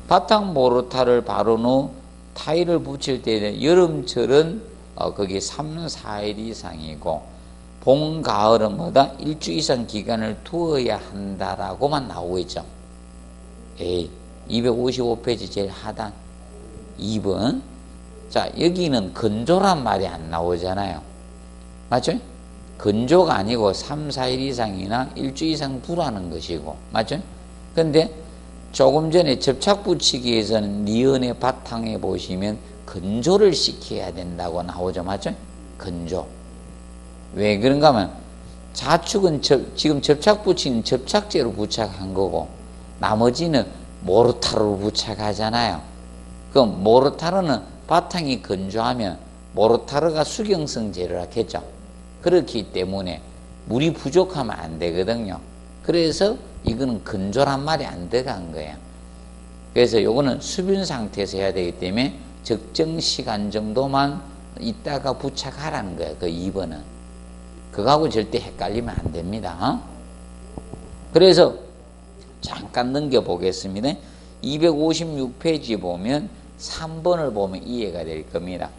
바탕 모르타를 바른 후 타일을 붙일 때 여름철은 거기 3, 4일 이상이고 봄, 가을은 뭐다? 일주 이상 기간을 두어야 한다라고만 나오고 있죠. 255페이지 제일 하단 2번. 자, 여기는 건조란 말이 안 나오잖아요. 맞죠? 건조가 아니고 3, 4일 이상이나 일주 이상 두라는 것이고. 맞죠? 근데 조금 전에 접착 붙이기에서는 니은의 바탕에 보시면 건조를 시켜야 된다고 나오죠. 맞죠? 건조. 왜 그런가 하면 자축은 지금 접착 붙이는 접착제로 부착한 거고 나머지는 모르타르로 부착하잖아요. 그럼 모르타르는 바탕이 건조하면 모르타르가 수경성 재료라 했죠. 그렇기 때문에 물이 부족하면 안 되거든요. 그래서 이거는 건조란 말이 안 들어간 거예요. 그래서 요거는 수분 상태에서 해야 되기 때문에 적정 시간 정도만 있다가 부착하라는 거예요. 그 2번은. 그거하고 절대 헷갈리면 안 됩니다. 그래서 잠깐 넘겨보겠습니다. 256페이지 보면 3번을 보면 이해가 될 겁니다.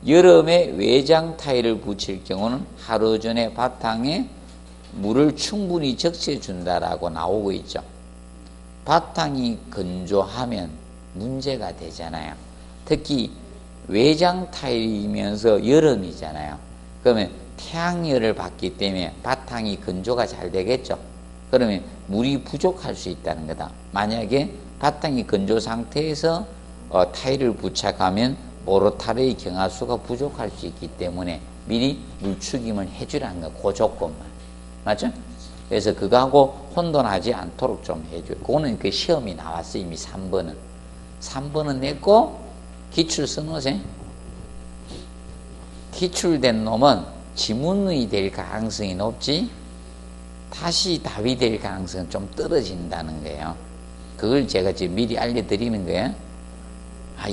여름에 외장 타일을 붙일 경우는 하루 전에 바탕에 물을 충분히 적셔준다라고 나오고 있죠. 바탕이 건조하면 문제가 되잖아요. 특히 외장 타일이면서 여름이잖아요. 그러면 태양열을 받기 때문에 바탕이 건조가 잘 되겠죠. 그러면 물이 부족할 수 있다는 거다. 만약에 바탕이 건조 상태에서 타일을 부착하면 모르타르의 경화수가 부족할 수 있기 때문에 미리 물축임을 해주라는 거, 그 조건만. 맞죠? 그래서 그거하고 혼돈하지 않도록 좀 해줘요. 그거는 그 시험이 나왔어요. 이미 3번은. 3번은 냈고, 기출 써놓으세요. 기출된 놈은 지문의 될 가능성이 높지, 다시 답이 될 가능성은 좀 떨어진다는 거예요. 그걸 제가 지금 미리 알려드리는 거예요.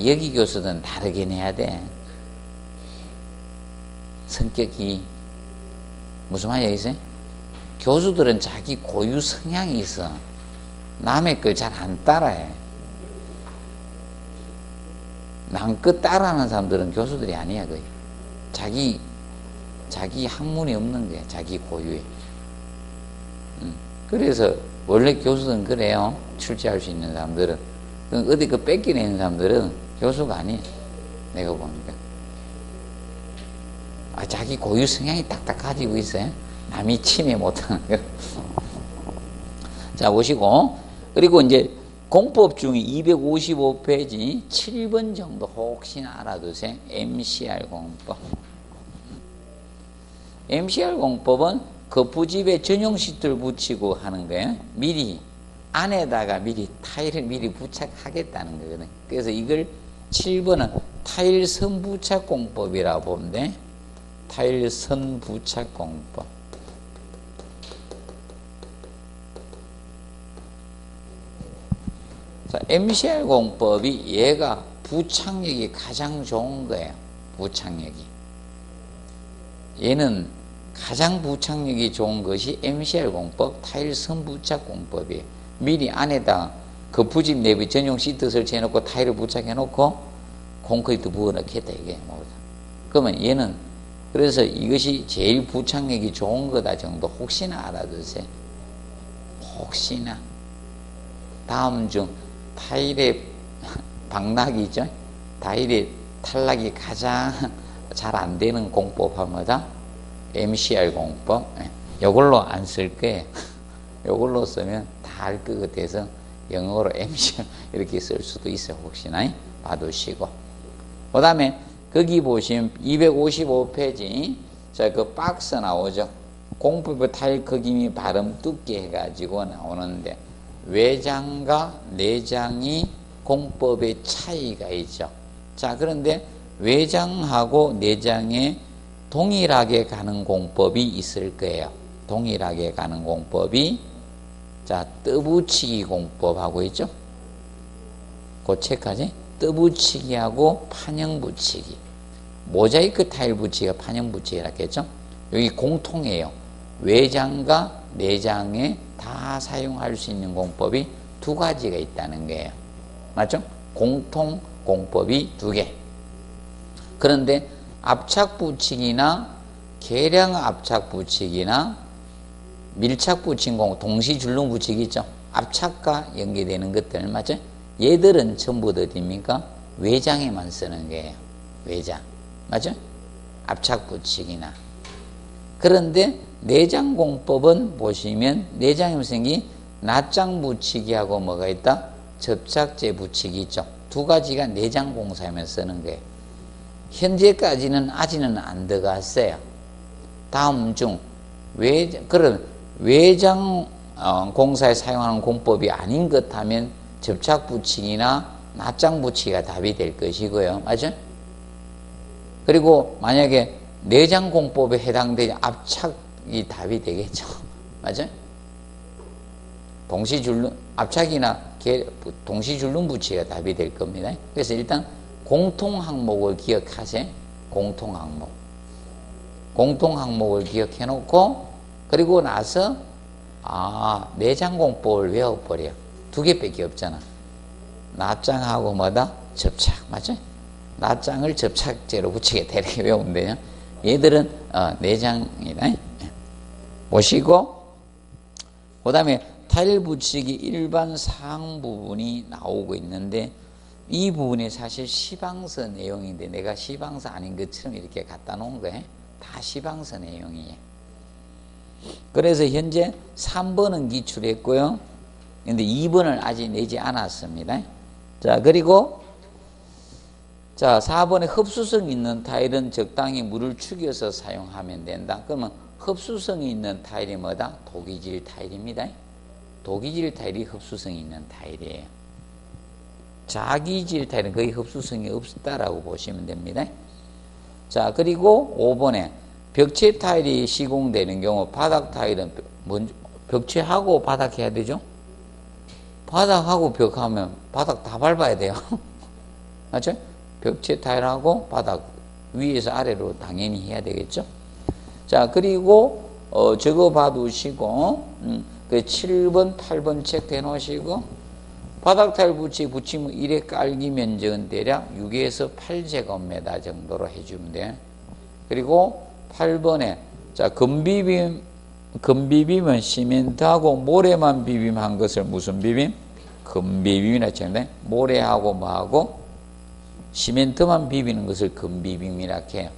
여기 교수들은 다르긴 해야 돼. 성격이. 무슨 말이야, 있어요? 교수들은 자기 고유 성향이 있어. 남의 걸 잘 안 따라해. 남 거 따라하는 사람들은 교수들이 아니야, 거의. 자기 학문이 없는 거야, 자기 고유에. 그래서 원래 교수들은 그래요. 출제할 수 있는 사람들은. 어디 그 뺏기내는 사람들은 교수가 아니에요. 내가 보니까. 자기 고유 성향이 딱딱 가지고 있어요. 남이 침해 못하는 거. 자, 보시고. 그리고 이제 공법 중에 255페이지 7번 정도 혹시나 알아두세요. MCR 공법. MCR 공법은 거푸집에 전용 시트를 붙이고 하는 거예요. 미리 안에다가 미리 타일을 미리 부착하겠다는 거거든요. 그래서 이걸 7번은 타일선 부착 공법이라고 보면 돼. 타일선 부착 공법. 자, MCR 공법이 얘가 부착력이 가장 좋은 거예요. 부착력이. 얘는 가장 부착력이 좋은 것이 MCR 공법, 타일 선부착 공법이에요. 미리 안에다 거푸집 내부 전용 시트 설치해놓고 타일을 부착해놓고 콘크리트 부어넣겠다 이게 뭐다. 그러면 얘는 그래서 이것이 제일 부착력이 좋은 거다 정도 혹시나 알아두세요. 혹시나 다음 중 타일의 방락이죠. 타일의 탈락이 가장 잘 안 되는 공법 하면다 MCR 공법. 요걸로 안 쓸 거예요. 요걸로 쓰면 다 알 것 같아서 영어로 MCR 이렇게 쓸 수도 있어요. 혹시나 봐두시고. 그 다음에 거기 보시면 255페이지 자, 그 박스 나오죠. 공법의 타일 크기 발음 두께 해가지고 나오는데 외장과 내장이 공법의 차이가 있죠. 자, 그런데 외장하고 내장에 동일하게 가는 공법이 있을 거예요. 동일하게 가는 공법이 자, 떠붙이기 공법하고 있죠. 그 체크하지? 떠붙이기하고 판형 붙이기. 모자이크 타일 붙이기가 판형 붙이기라 했겠죠. 여기 공통이에요. 외장과 내장에 다 사용할 수 있는 공법이 두 가지가 있다는 거예요. 맞죠? 공통 공법이 두 개. 그런데 압착 붙이기나 계량 압착 붙이기나 밀착 붙인 공, 동시 줄눈 붙이기 있죠. 압착과 연계되는 것들 맞죠? 얘들은 전부 다 어디입니까? 외장에만 쓰는 거예요. 외장. 맞죠? 압착 붙이기나. 그런데 내장 공법은 보시면 내장에 생긴 낱장 붙이기하고 뭐가 있다? 접착제 붙이기 있죠. 두 가지가 내장 공사에만 쓰는 거예요. 현재까지는 아직은 안 들어갔어요. 다음 중 외장 공사에 사용하는 공법이 아닌 것 하면 접착 붙이기나 낱장 붙이기가 답이 될 것이고요. 맞죠? 그리고 만약에 내장 공법에 해당되지 압착이 답이 되겠죠. 맞죠? 동시줄눈 압착이나 동시줄눈 붙이기가 답이 될 겁니다. 그래서 일단 공통 항목을 기억하세요. 공통 항목. 공통 항목을 기억해 놓고 그리고 나서 내장 공법을 외워버려. 두 개밖에 없잖아. 낱장하고 뭐다? 접착. 맞죠? 낱장을 접착제로 붙이게 이렇게 외우면 돼요. 얘들은 내장이다. 보시고 그 다음에 타일 붙이기 일반 사항 부분이 나오고 있는데 이 부분이 사실 시방서 내용인데 내가 시방서 아닌 것처럼 이렇게 갖다 놓은 거예요. 다 시방서 내용이에요. 그래서 현재 3번은 기출했고요. 근데 2번을 아직 내지 않았습니다. 자, 그리고 자, 4번에 흡수성 있는 타일은 적당히 물을 죽여서 사용하면 된다. 그러면 흡수성이 있는 타일이 뭐다? 도기질 타일입니다. 도기질 타일이 흡수성이 있는 타일이에요. 자기질 타일은 거의 흡수성이 없다라고 보시면 됩니다. 자, 그리고 5번에 벽체 타일이 시공되는 경우 바닥 타일은 먼저 벽체하고 바닥 해야 되죠? 바닥하고 벽하면 바닥 다 밟아야 돼요. 맞죠? 벽체 타일하고 바닥 위에서 아래로 당연히 해야 되겠죠? 자, 그리고 저거 봐두시고 그 7번, 8번 체크해 놓으시고 바닥 타일 붙이면 1회 깔기 면적은 대략 6에서 8제곱미터 정도로 해주면 돼요. 그리고 8번에 자, 금비빔은 시멘트하고 모래만 비빔한 것을 무슨 비빔? 금비빔이라 했는데 모래하고 뭐하고 시멘트만 비비는 것을 금비빔이라 해요.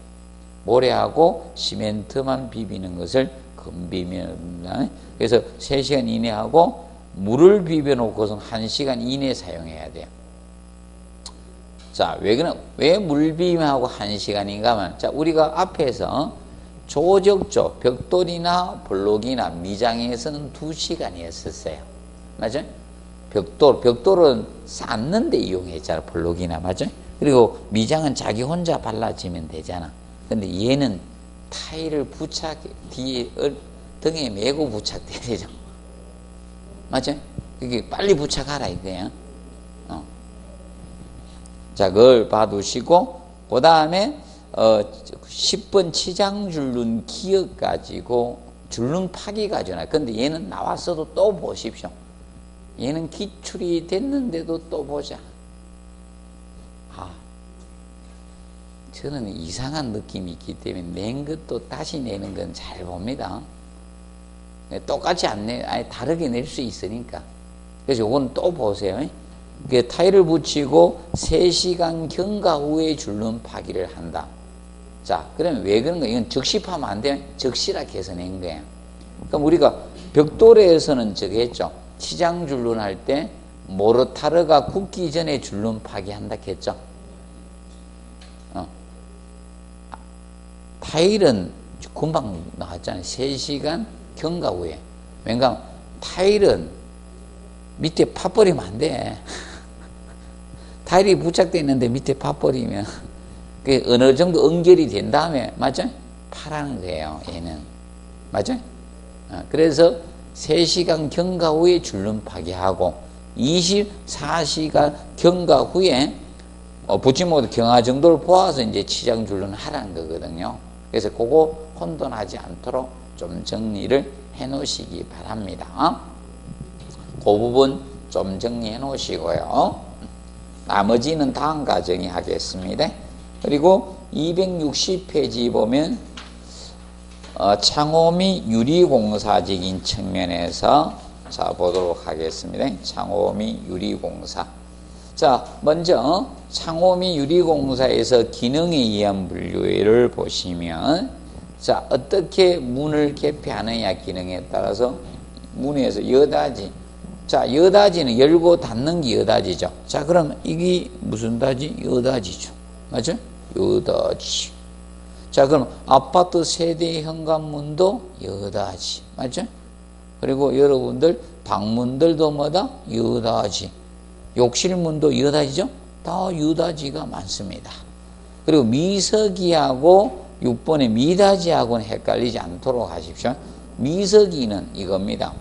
모래하고 시멘트만 비비는 것을 금비빔이라. 그래서 3시간 이내 하고 물을 비벼놓고서 1시간 이내 사용해야 돼요. 자, 왜 물 비빔하고 1시간인가 하면 자, 우리가 앞에서 조적조, 벽돌이나 블록이나 미장에서는 2시간이었었어요. 맞죠? 벽돌은 쌓는데 이용했잖아. 블록이나. 맞죠? 그리고 미장은 자기 혼자 발라지면 되잖아. 근데 얘는 타일을 뒤에 등에 메고 부착돼야 되죠. 맞죠? 그게 빨리 부착하라 이거야. 자, 그걸 봐두시고, 그 다음에 10번 치장 줄눈 기억 가지고 줄눈 파기 가지고 근데 얘는 나왔어도 또 보십시오. 얘는 기출이 됐는데도 또 보자. 저는 이상한 느낌이 있기 때문에 낸 것도 다시 내는 건 잘 봅니다. 똑같이 안 내, 아니 다르게 낼 수 있으니까. 그래서 이건 또 보세요. 타일을 붙이고 3시간 경과 후에 줄눈 파기를 한다. 자, 그러면 왜 그런 거야? 이건 적시하면 안 돼요. 적시라고 해서 낸 거예요. 그럼 우리가 벽돌에서는 저기 했죠. 치장 줄눈 할 때 모르타르가 굳기 전에 줄눈 파기한다 했죠. 타일은 금방 나왔잖아요. 3시간 경과 후에. 왜냐하면 타일은 밑에 파버리면 안 돼. 타일이 부착되어 있는데 밑에 파버리면 그게 어느 정도 연결이 된 다음에, 맞죠? 파라는 거예요, 얘는. 맞죠? 그래서 3시간 경과 후에 줄눈 파기하고 24시간 경과 후에 붙임목도 경화 정도를 보아서 이제 치장 줄눈 하라는 거거든요. 그래서 그거 혼돈하지 않도록 좀 정리를 해 놓으시기 바랍니다. 그 부분 좀 정리해 놓으시고요. 나머지는 다음 과정이 하겠습니다. 그리고 260페이지 보면 창호 및 유리공사적인 측면에서 자 보도록 하겠습니다. 창호 및 유리공사. 자, 먼저 창호 및 유리공사에서 기능에 의한 분류를 보시면, 자, 어떻게 문을 개폐하느냐 기능에 따라서 문에서 여닫이. 자, 여닫이는 열고 닫는 게 여닫이죠. 자, 그럼 이게 무슨 닫이? 여닫이죠. 맞죠? 여닫이. 자, 그럼 아파트 세대 현관문도 여닫이. 맞죠? 그리고 여러분들 방문들도 뭐다? 여닫이. 욕실문도 여닫이죠? 다 여닫이가 많습니다. 그리고 미석이하고 6번의 미닫이하고는 헷갈리지 않도록 하십시오. 미석이는 이겁니다.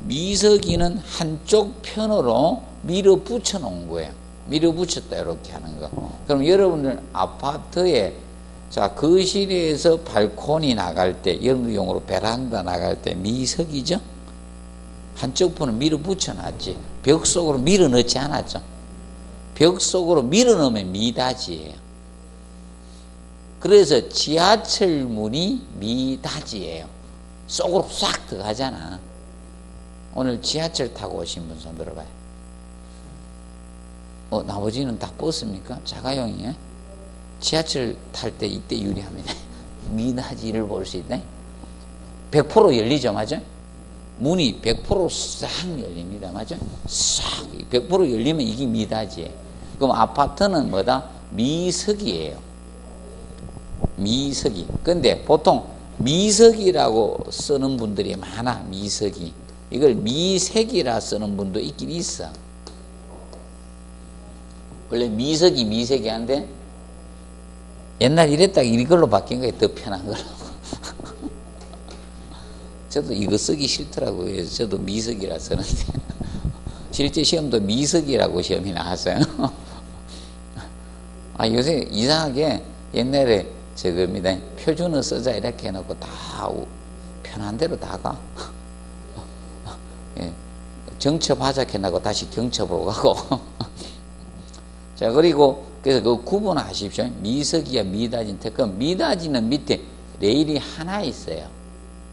미석이는 한쪽 편으로 밀어붙여 놓은 거예요. 밀어붙였다 이렇게 하는 거. 그럼 여러분들 아파트에 자 거실에서 발코니 나갈 때 여러분들 용어로 베란다 나갈 때 미석이죠? 한쪽 편은 밀어붙여 놨지. 벽 속으로 밀어 넣지 않았죠. 벽 속으로 밀어 넣으면 미닫이에요. 그래서 지하철 문이 미닫이에요. 속으로 싹 들어가잖아. 오늘 지하철 타고 오신 분 손 들어봐요. 나머지는 다 버스입니까? 자가용이에요? 지하철 탈 때 이때 유리합니다. 미닫이를 볼 수 있네. 100% 열리죠, 맞죠? 문이 100% 싹 열립니다, 맞죠? 싹 100% 열리면 이게 미닫이에요. 그럼 아파트는 뭐다? 미석이에요. 미석이. 근데 보통 미석이라고 쓰는 분들이 많아. 미석이. 이걸 미색이라 쓰는 분도 있긴 있어. 원래 미석이 미색이한데 옛날 이랬다가 이걸로 바뀐 거예요. 더 편한 걸로. 저도 이거 쓰기 싫더라고요. 저도 미석이라 쓰는데 실제 시험도 미석이라고 시험이 나왔어요. 요새 이상하게 옛날에 저겁니다. 표준어 쓰자 이렇게 해놓고 다 편한 대로 다 가. 예. 정첩하자 해놓고 다시 경첩으로 가고. 자, 그리고 그래서 그 구분하십시오. 미석이야 미닫이. 그럼 미닫이는 밑에 레일이 하나 있어요.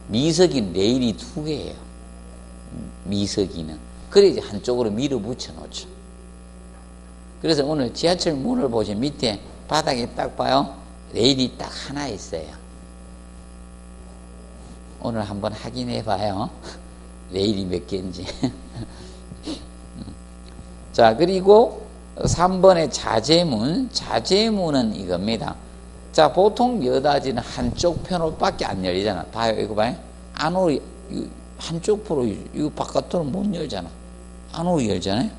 미석이는 레일이 2개예요. 미석이는. 그래야지 한쪽으로 밀어붙여 놓죠. 그래서 오늘 지하철 문을 보시면 밑에 바닥에 딱 봐요. 레일이 딱 하나 있어요. 오늘 한번 확인해 봐요. 레일이 몇 개인지. 자, 그리고 3번의 자재문. 자재문은 이겁니다. 자, 보통 여닫이는 한쪽 편으로밖에 안 열리잖아. 봐요, 이거 봐요. 안으로, 한쪽 편으로, 이거 바깥으로 못 열잖아. 안으로 열잖아요.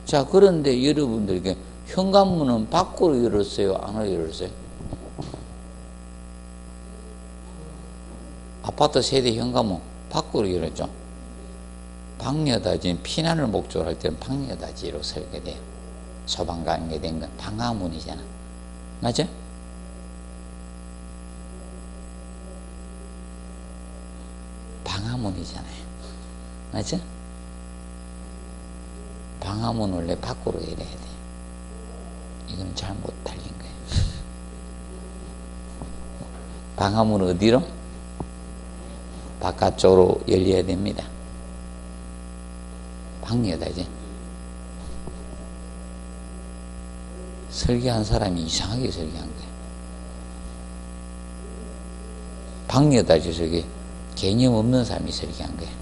자, 그런데 여러분들에게 현관문은 밖으로 열었어요? 안으로 열었어요? 아파트 세대 현관문 밖으로 열었죠. 방여닫이는 피난을 목적으로 할 때는 방여닫이로 설계돼요. 소방관계 된 건 방화문이잖아. 맞죠? 방화문이잖아요. 맞죠? 방화문 원래 밖으로 열어야 돼. 이건 잘못 달린 거예요. 방화문 어디로? 바깥쪽으로 열려야 됩니다. 방여다지. 설계한 사람이 이상하게 설계한 거예요. 방여다지 저게 개념 없는 사람이 설계한 거예요.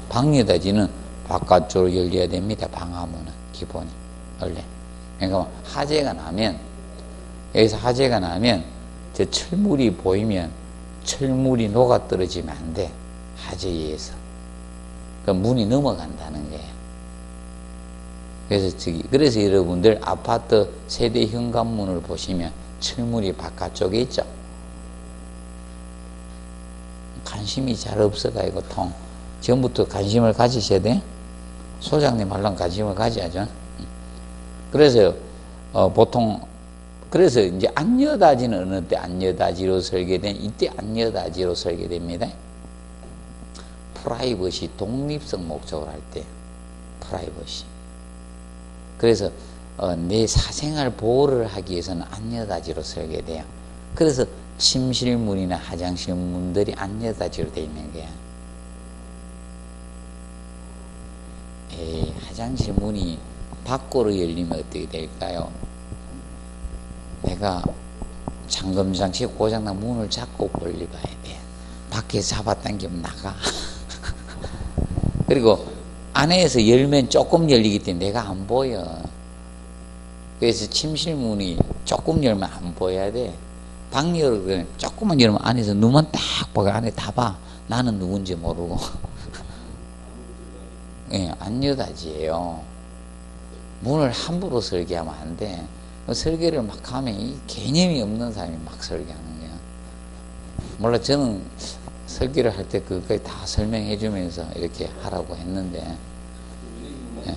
방여다지는 바깥쪽으로 열려야 됩니다. 방화문은 기본이 원래. 그러니까 화재가 나면 여기서 화재가 나면 저 철물이 보이면 철물이 녹아 떨어지면 안 돼. 화재에 의해서. 그러니까 문이 넘어간다는 거예요. 그래서 여러분들 아파트 세대 현관문을 보시면 철물이 바깥쪽에 있죠. 관심이 잘 없어가지고 전부터 관심을 가지셔야 돼. 소장님 말랑 관심을 가져야죠. 그래서 보통 그래서 이제 안여다지는 어느 때 안여다지로 설계된 이때 안여다지로 설계됩니다. 프라이버시 독립성 목적으로 할 때 프라이버시. 그래서 내 사생활 보호를 하기 위해서는 안여다지로 설계돼요. 그래서 침실문이나 화장실 문들이 안여다지로 되어 있는 거야. 화장실 문이 밖으로 열리면 어떻게 될까요? 내가 잠금장치 고장난 문을 잡고 볼일 봐야 돼. 밖에 잡아당기면 나가. 그리고 안에서 열면 조금 열리기 때문에 내가 안 보여. 그래서 침실 문이 조금 열면 안 보여야 돼. 방 열면 조금만 열면 안에서 눈만 딱 보고 안에 다 봐. 나는 누군지 모르고. 예, 안여다지예요. 문을 함부로 설계하면 안 돼. 설계를 막 하면 이 개념이 없는 사람이 막 설계하는 거야. 몰라, 저는 설계를 할 때 그거까지 다 설명해 주면서 이렇게 하라고 했는데. 예.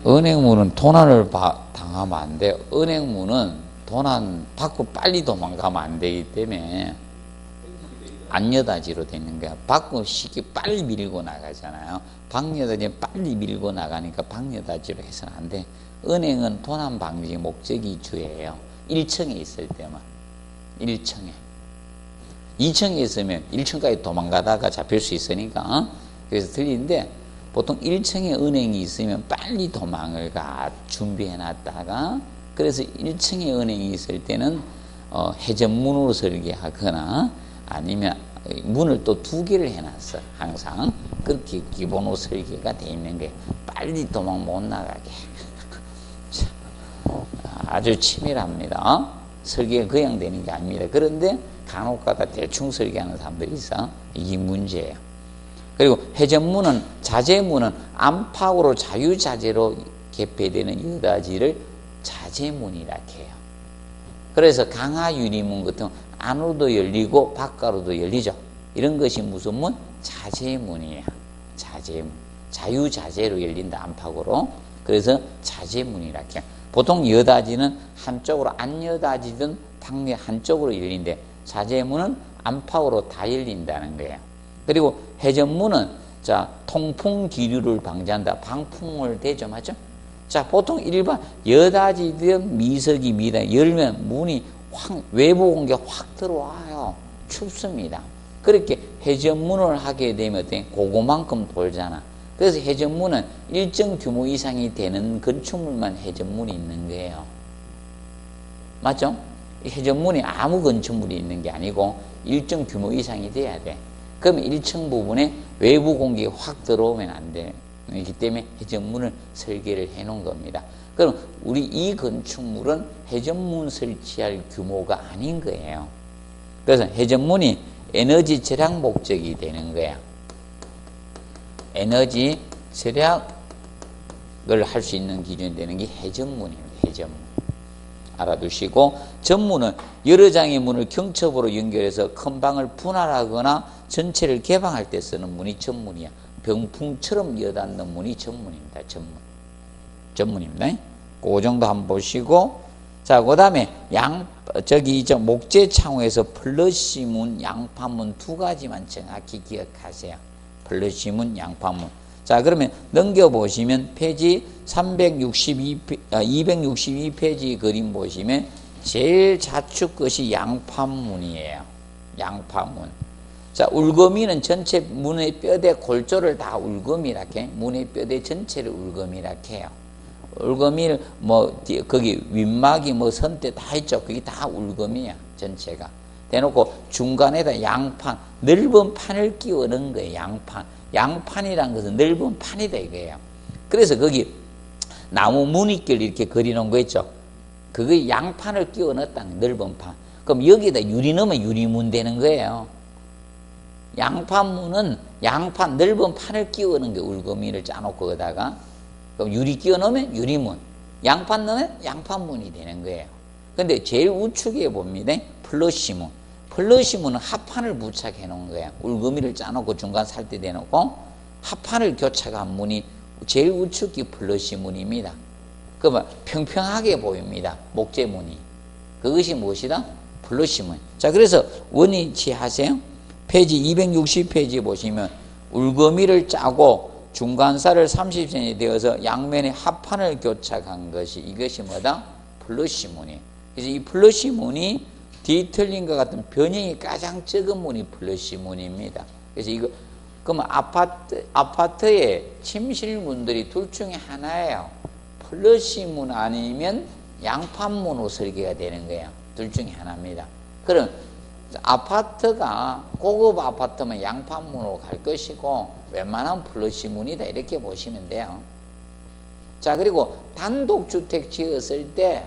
은행문은 도난을 당하면 안 돼요. 은행문은 도난 받고 빨리 도망가면 안 되기 때문에 안여다지로 되는 거야. 받고 쉽게 빨리 밀고 나가잖아요. 방여다지는 빨리 밀고 나가니까 방여다지로 해서는 안 돼. 은행은 도난 방지 목적이 주예요. 1층에 있을 때만. 1층에. 2층에 있으면 1층까지 도망가다가 잡힐 수 있으니까. 그래서 틀린데 보통 1층에 은행이 있으면 빨리 도망을 준비해 놨다가 그래서 1층에 은행이 있을 때는 해전문으로 설계하거나 아니면 문을 또 2개를 해놨어. 항상 그렇게 기본으로 설계가 돼 있는 게 빨리 도망 못 나가게. 아주 치밀합니다. 설계가 그냥 되는 게 아닙니다. 그런데 간혹가다 대충 설계하는 사람들이 있어. 이게 문제예요. 그리고 해전문은 자재문은 안팎으로 자유자재로 개폐되는 여다지를 자재문이라 해요. 그래서 강화유리문 같은 안으로도 열리고 바깥으로도 열리죠. 이런 것이 무슨 문? 자재문이에요. 자재문. 자유자재로 열린다, 안팎으로. 그래서 자재문이라 해요. 보통 여다지는 한쪽으로 안여다지든 방여 한쪽으로 열린데 자재문은 안팎으로 다 열린다는 거예요. 그리고 해전문은 통풍 기류를 방지한다. 방풍을 대죠, 맞죠? 자, 보통 일반 여다지든 미석입니다. 열면 문이 외부 공기가 확 들어와요. 춥습니다. 그렇게 해전문을 하게 되면 그거만큼 돌잖아. 그래서 해전문은 일정 규모 이상이 되는 건축물만 해전문이 있는 거예요. 맞죠? 해전문이 아무 건축물이 있는 게 아니고 일정 규모 이상이 돼야 돼. 그러면 1층 부분에 외부 공기가 확 들어오면 안 돼. 그렇기 때문에 해전문을 설계를 해 놓은 겁니다. 그럼 우리 이 건축물은 해전문 설치할 규모가 아닌 거예요. 그래서 해전문이 에너지 절약 목적이 되는 거야. 에너지 절약을 할 수 있는 기준이 되는 게 해전문입니다. 해전문. 알아두시고, 전문은 여러 장의 문을 경첩으로 연결해서 큰 방을 분할하거나 전체를 개방할 때 쓰는 문이 전문이야. 병풍처럼 여닫는 문이 전문입니다. 전문입니다. 그 정도 한번 보시고, 자, 그 다음에 목재 창호에서 플러시문, 양파문 두 가지만 정확히 기억하세요. 플러시문, 양파문. 자, 그러면 넘겨보시면 페이지 262페이지 그림 보시면 제일 좌측 것이 양파문이에요. 양파문. 자, 울거미는 전체 문의 뼈대 골조를 다 울거미라 해. 문의 뼈대 전체를 울거미라 해요. 울거미를 거기 윗막이 선대 다 있죠. 그게 다 울거미야, 전체가. 대놓고 중간에다 양판, 넓은 판을 끼워 넣은 거예요, 양판. 양판이란 것은 넓은 판이다 이거예요. 그래서 거기 나무 무늬길 이렇게 그려놓은 거 있죠. 그게 양판을 끼워 넣었다는 거예요, 넓은 판. 그럼 여기다 유리 넣으면 유리문 되는 거예요. 양판문은 양판, 넓은 판을 끼워 넣은 게 울거미를 짜놓고 거다가 그럼 유리 끼워 넣으면 유리문, 양판 넣으면 양판문이 되는 거예요. 근데 제일 우측에 봅니다. 플러시문. 플러시문은 합판을 부착해 놓은 거예요. 울거미를 짜놓고 중간 살대 대놓고 합판을 교착한 문이 제일 우측이 플러시문입니다. 그러면 평평하게 보입니다. 목재문이. 그것이 무엇이다? 플러시문. 자, 그래서 원위치 하세요. 페이지 260페이지 보시면 울거미를 짜고 중간살을 30cm 되어서 양면에 합판을 교착한 것이 이것이 뭐다? 플러시문이에요. 그래서 이 플러시문이 디틀링과 같은 변형이 가장 적은 문이 플러시문입니다. 그래서 이거 그러면 아파트의 침실문들이 둘 중에 하나예요. 플러시문 아니면 양판문으로 설계가 되는 거예요. 둘 중에 하나입니다. 그럼 아파트가 고급 아파트면 양판문으로 갈 것이고 웬만한 플러시문이다 이렇게 보시면 돼요. 자, 그리고 단독주택 지었을 때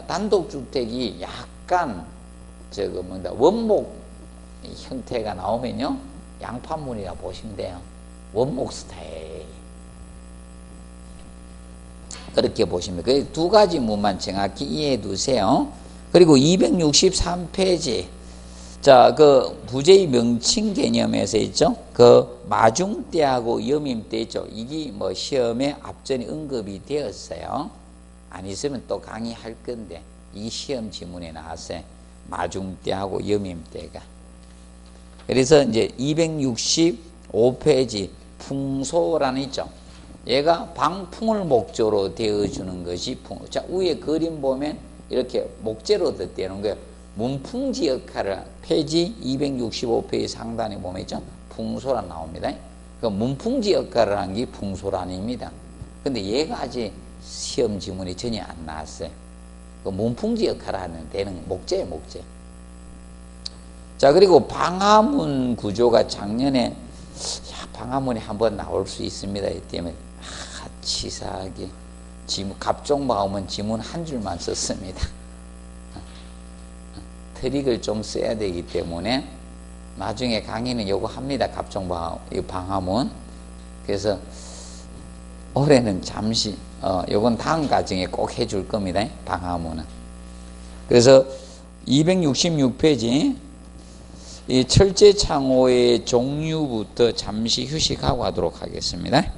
단독주택이 약간 원목 형태가 나오면요 양판문이라 보시면 돼요. 원목 스타일 그렇게 보시면 그 두 가지 문만 정확히 이해해 두세요. 그리고 263페이지 자, 그 부재의 명칭 개념에서 있죠. 그 마중대하고 여밈대 있죠. 이게 시험에 앞전에 언급이 되었어요. 안 있으면 또 강의할 건데 이 시험 지문에 나왔어요. 마중대하고 여밈대가. 그래서 이제 265페이지 풍소라는 있죠. 얘가 방풍을 목조로 되어주는 것이 자, 위에 그림 보면 이렇게 목재로 되는 거예요. 문풍지 역할을 페이지 265페이지 상단에 보면 있죠. 풍소란 나옵니다. 그 문풍지 역할을 한 게 풍소란입니다. 근데 얘가 아직 시험 지문이 전혀 안 나왔어요. 그 문풍지 역할을 하는 데는 목재예요, 목재. 자, 그리고 방화문 구조가 작년에 방화문이 한번 나올 수 있습니다. 이 때문에 치사하게 갑종 봐오면 지문 한 줄만 썼습니다. 트릭을 좀 써야 되기 때문에 나중에 강의는 요거 합니다. 갑종 방화문. 그래서 올해는 잠시 요건 다음 과정에 꼭 해줄 겁니다. 방화문은. 그래서 266페이지 이 철제 창호의 종류부터 잠시 휴식하고 하도록 하겠습니다.